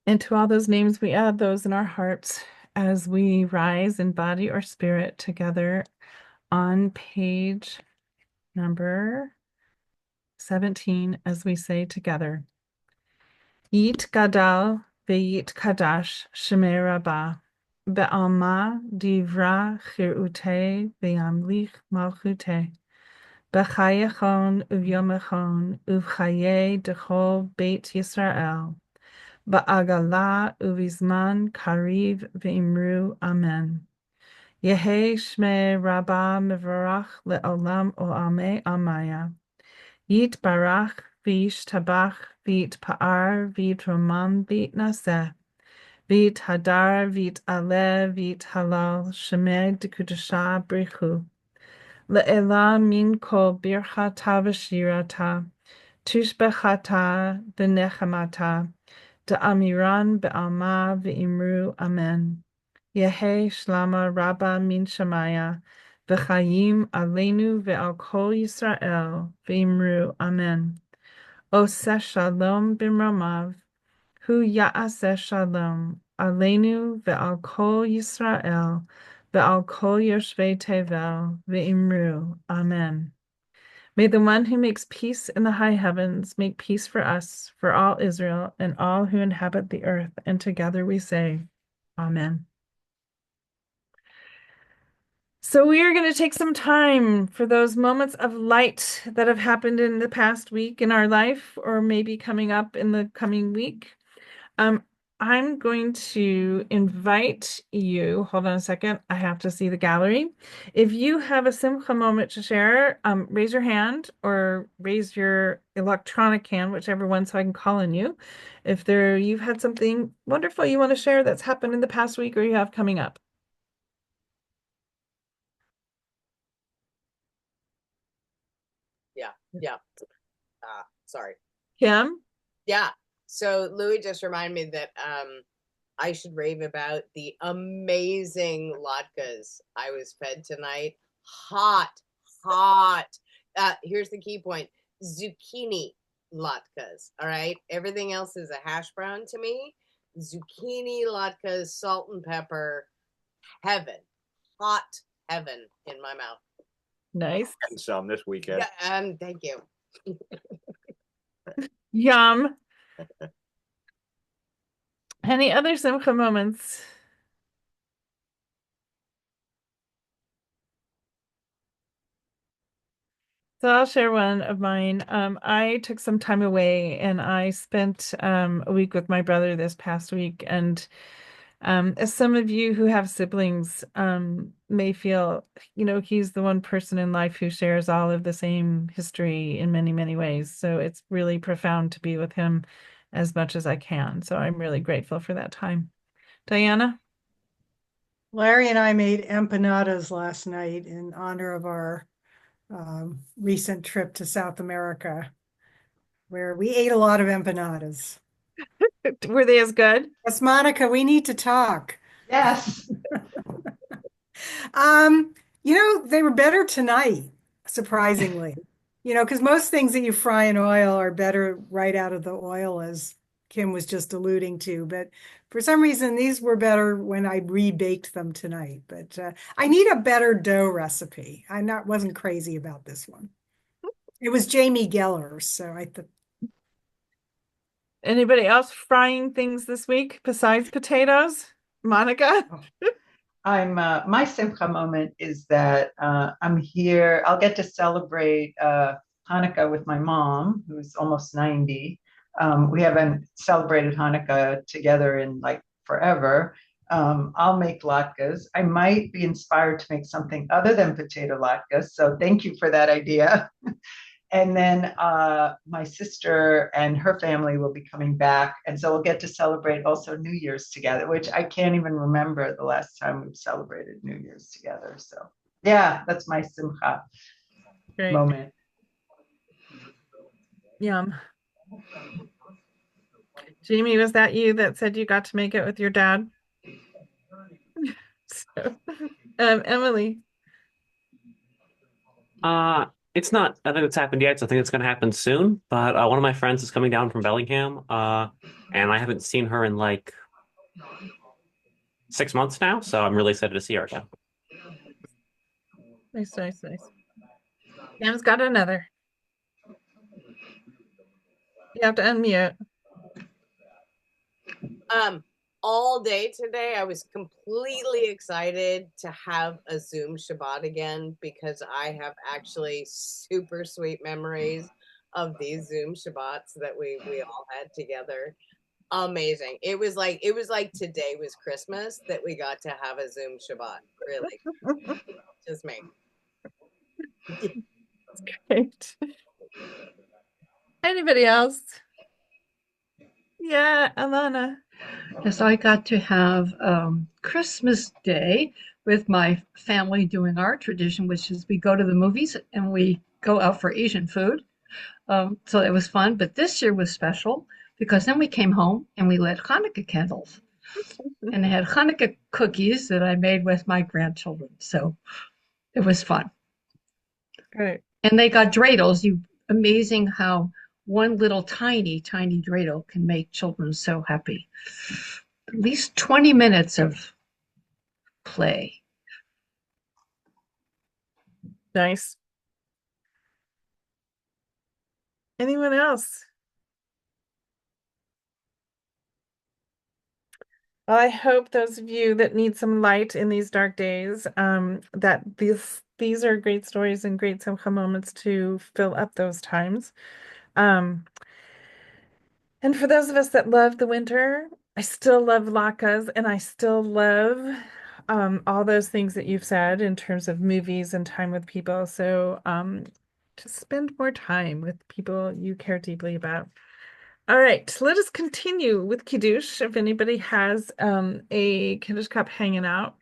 And to all those names, we add those in our hearts as we rise in body or spirit together on page number 17, as we say together. Yit gadal ve'yit kadash shemei rabbah, be'alma divra chirute ve'amlich malchute, b'chayechon uvyomechon uvchaye dechol beit Yisrael, ba'agala uvizman kariv ve'imru amen. Yehe shmei rabbah mevarach le'olam olamei amaya. Yit barach v'ish tabach v'it pa'ar v'it roman v'it naseh v'it hadar v'it aleh v'it halal shemei dekudasha brichu le'ela min kol birchata v'shirata tushbechata v'nechamata da'amiran be'alma v'imru amen. Yehe shlama rabba min shamaya v'chayim aleinu ve'al kol Yisrael v'imru amen. Oseh shalom b'mromav, hu ya'aseh shalom aleinu ve'al kol Yisrael ve'al kol yoshvei tevel v'imru amen. May the one who makes peace in the high heavens make peace for us, for all Israel, and all who inhabit the earth. And together we say, Amen. So we are going to take some time for those moments of light that have happened in the past week in our life, or maybe coming up in the coming week. I'm going to invite you. Hold on a second. I have to see the gallery. If you have a Simcha moment to share, raise your hand or raise your electronic hand, whichever one, so I can call on you. If you've had something wonderful you want to share that's happened in the past week or you have coming up. Yeah, yeah. Sorry. Kim? Yeah. So Louis just reminded me that I should rave about the amazing latkes I was fed tonight. Hot, hot. Here's the key point: zucchini latkes. All right, everything else is a hash brown to me. Zucchini latkes, salt and pepper, heaven, hot heaven in my mouth. Nice. And some this weekend. Yeah, thank you. Yum. Any other Simcha moments? So I'll share one of mine. I took some time away and I spent a week with my brother this past week. And as some of you who have siblings may feel, he's the one person in life who shares all of the same history in many, many ways. So it's really profound to be with him as much as I can. So I'm really grateful for that time. Diana? Larry and I made empanadas last night in honor of our recent trip to South America, where we ate a lot of empanadas. Were they as good? Yes, Monica, we need to talk. Yes. They were better tonight, surprisingly. Because most things that you fry in oil are better right out of the oil, as Kim was just alluding to. But for some reason, these were better when I rebaked them tonight. But I need a better dough recipe. Wasn't crazy about this one. It was Jamie Geller's, so I thought. Anybody else frying things this week besides potatoes? Monica? My Simcha moment is that I'm here. I'll get to celebrate Hanukkah with my mom, who's almost 90. We haven't celebrated Hanukkah together in like forever. I'll make latkes. I might be inspired to make something other than potato latkes. So thank you for that idea. And then my sister and her family will be coming back. And so we'll get to celebrate also New Year's together, which I can't even remember the last time we've celebrated New Year's together. So yeah, that's my Simcha Great. moment. Yum. Jamie, was that you that said you got to make it with your dad? So, Emily. It's not, I think it's happened yet, so I think it's going to happen soon. But one of my friends is coming down from Bellingham, and I haven't seen her in like 6 months now, so I'm really excited to see her again. Nice, nice, nice. Cam's got another. You have to unmute. All day today, I was completely excited to have a Zoom Shabbat again because I have actually super sweet memories of these Zoom Shabbats that we all had together. Amazing. It was like today was Christmas that we got to have a Zoom Shabbat. Really. Just me. Great. Anybody else? Yeah, Alana. Yes, I got to have Christmas Day with my family doing our tradition, which is we go to the movies and we go out for Asian food. So it was fun. But this year was special because then we came home and we lit Hanukkah candles. And I had Hanukkah cookies that I made with my grandchildren. So it was fun. Great. And they got dreidels. Amazing how one little tiny, tiny dreidel can make children so happy. At least 20 minutes of play. Nice. Anyone else? Well, I hope those of you that need some light in these dark days, that these are great stories and great Simcha moments to fill up those times. And for those of us that love the winter, I still love latkes, and I still love all those things that you've said in terms of movies and time with people. So just spend more time with people you care deeply about. All right, let us continue with Kiddush. If anybody has a Kiddush cup hanging out.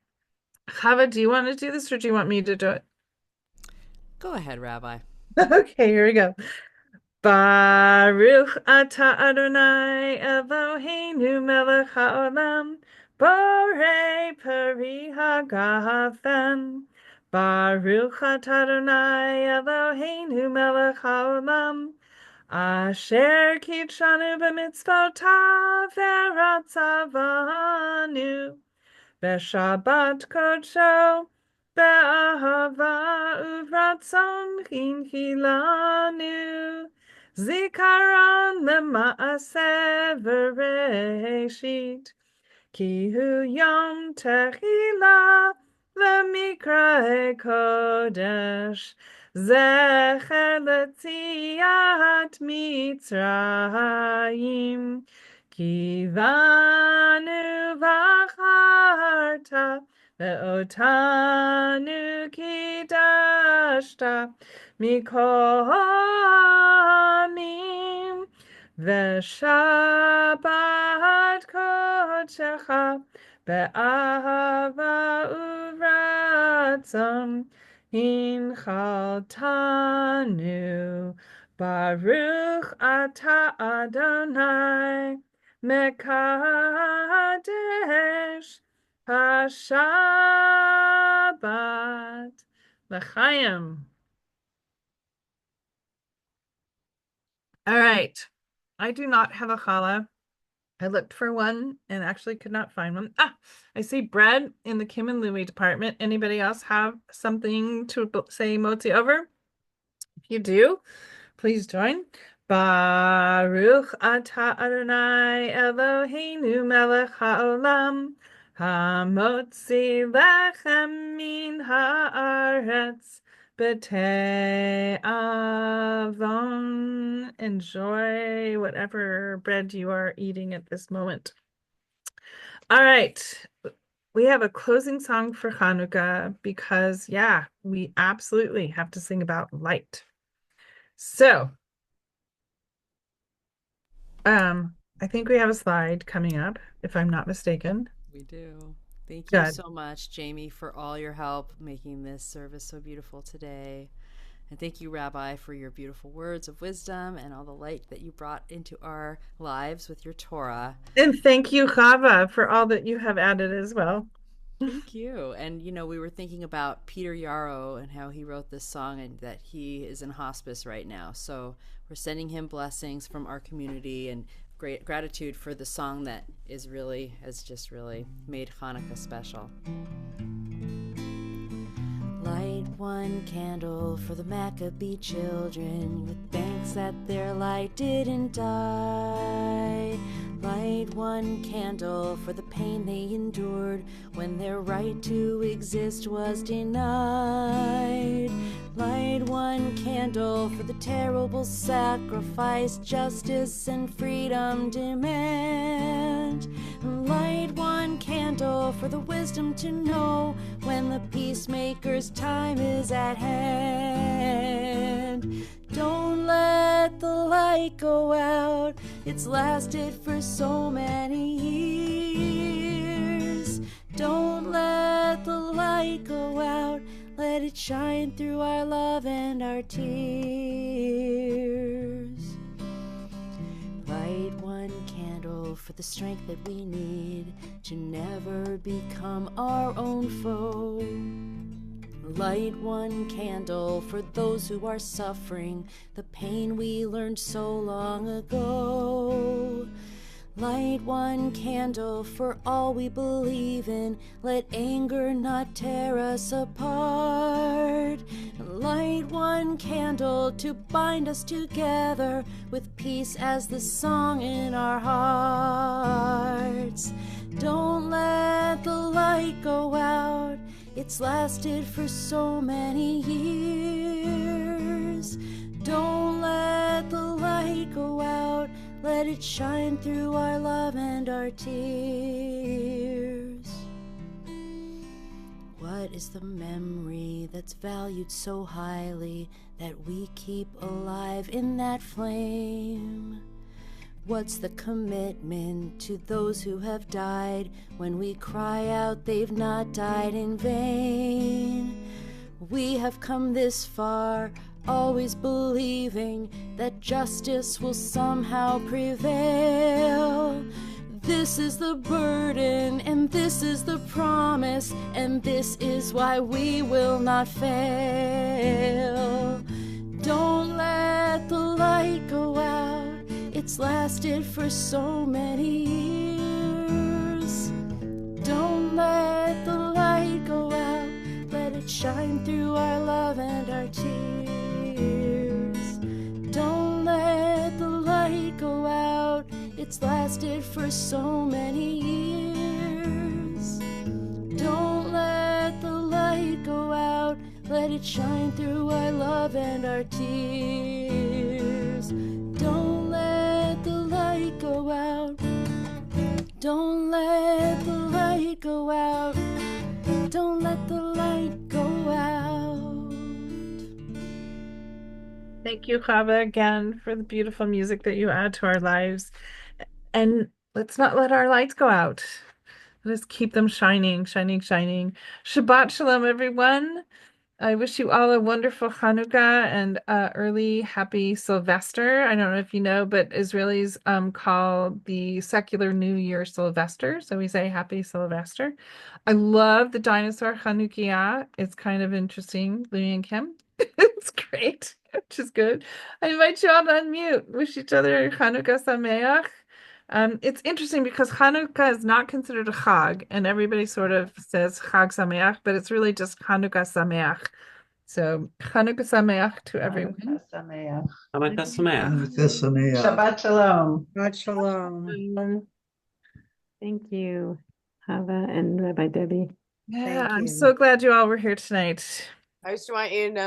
Chava, do you want to do this or do you want me to do it? Go ahead, Rabbi. Okay, here we go. Baruch atah Adonai Eloheinu melech haolam borei peri hagafen. Baruch atah Adonai Eloheinu melech haolam asher kitshanu b'mitzvotav v'ratzavanu b'shabbat kodsho be'ahava uvratzon hinchilanu zikaron lema'aseh v'reshit ki hu yom tehila lemikra kodesh zecher letziat mitzrayim kivanu v'acharta ve'otanu kidashta mikol ha'amim ve'shabbat kodecha be'ahava uvratzon hinchaltanu Baruch atah Adonai Mekadesh HaShabbat L'chaim. All right. I do not have a challah. I looked for one and actually could not find one. I see bread in the Kim and Louie department. Anybody else have something to say motzi over? If you do, please join. Baruch atah Adonai Eloheinu melech haolam hamotzi lechem min haaretz b'tei avon. Enjoy whatever bread you are eating at this moment. All right. We have a closing song for Hanukkah because, yeah, we absolutely have to sing about light. So, I think we have a slide coming up, if I'm not mistaken. We do. Thank you Good. so much, Jamie, for all your help making this service so beautiful today. And thank you, Rabbi, for your beautiful words of wisdom and all the light that you brought into our lives with your Torah. And thank you, Chava, for all that you have added as well. Thank you. And, you know, we were thinking about Peter Yarrow and how he wrote this song and that he is in hospice right now. So we're sending him blessings from our community and great gratitude for the song that has just really made Hanukkah special. Light one candle for the Maccabee children with thanks that their light didn't die. Light one candle for the pain they endured when their right to exist was denied. Light one candle for the terrible sacrifice justice and freedom demand. Light one candle for the wisdom to know when the peacemaker's time is at hand. Don't let the light go out, it's lasted for so many years. Don't let the light go out, let it shine through our love and our tears. Light one candle for the strength that we need to never become our own foe. Light one candle for those who are suffering the pain we learned so long ago. Light one candle for all we believe in. Let anger not tear us apart. Light one candle to bind us together with peace as the song in our hearts. Don't let the light go out. It's lasted for so many years. Don't let the light go out. let it shine through our love and our tears. What is the memory that's valued so highly that we keep alive in that flame? What's the commitment to those who have died when we cry out they've not died in vain? We have come this far, always believing that justice will somehow prevail. This is the burden, and this is the promise, and this is why we will not fail. Don't let the light go out. It's lasted for so many years. Don't let the light go out. Let it shine through our love and our tears. Don't let the light go out. It's lasted for so many years. Don't let the light go out. Let it shine through our love and our tears. Don't let the light go out. Don't let the light go out. Don't let the light go out. Thank you, Chava, again for the beautiful music that you add to our lives. And let's not let our lights go out. Let's keep them shining, shining, shining. Shabbat Shalom, everyone. I wish you all a wonderful Hanukkah and early happy Sylvester. I don't know if you know, but Israelis call the secular New Year Sylvester. So we say happy Sylvester. I love the dinosaur Chanukiah. It's kind of interesting, Louis and Kim. It's great, which is good. I invite you all to unmute. Wish each other Hanukkah Sameach. It's interesting because Hanukkah is not considered a Chag, and everybody sort of says Chag Sameach, but it's really just Hanukkah Sameach. So Hanukkah Sameach to everyone. Hanukkah Sameach. Hanukkah Sameach. Hanukkah Sameach. Shabbat Shalom. Shabbat Shalom. Thank you, Hava and Rabbi Debbie. Yeah, Thank I'm you. so glad you all were here tonight. I just want you to know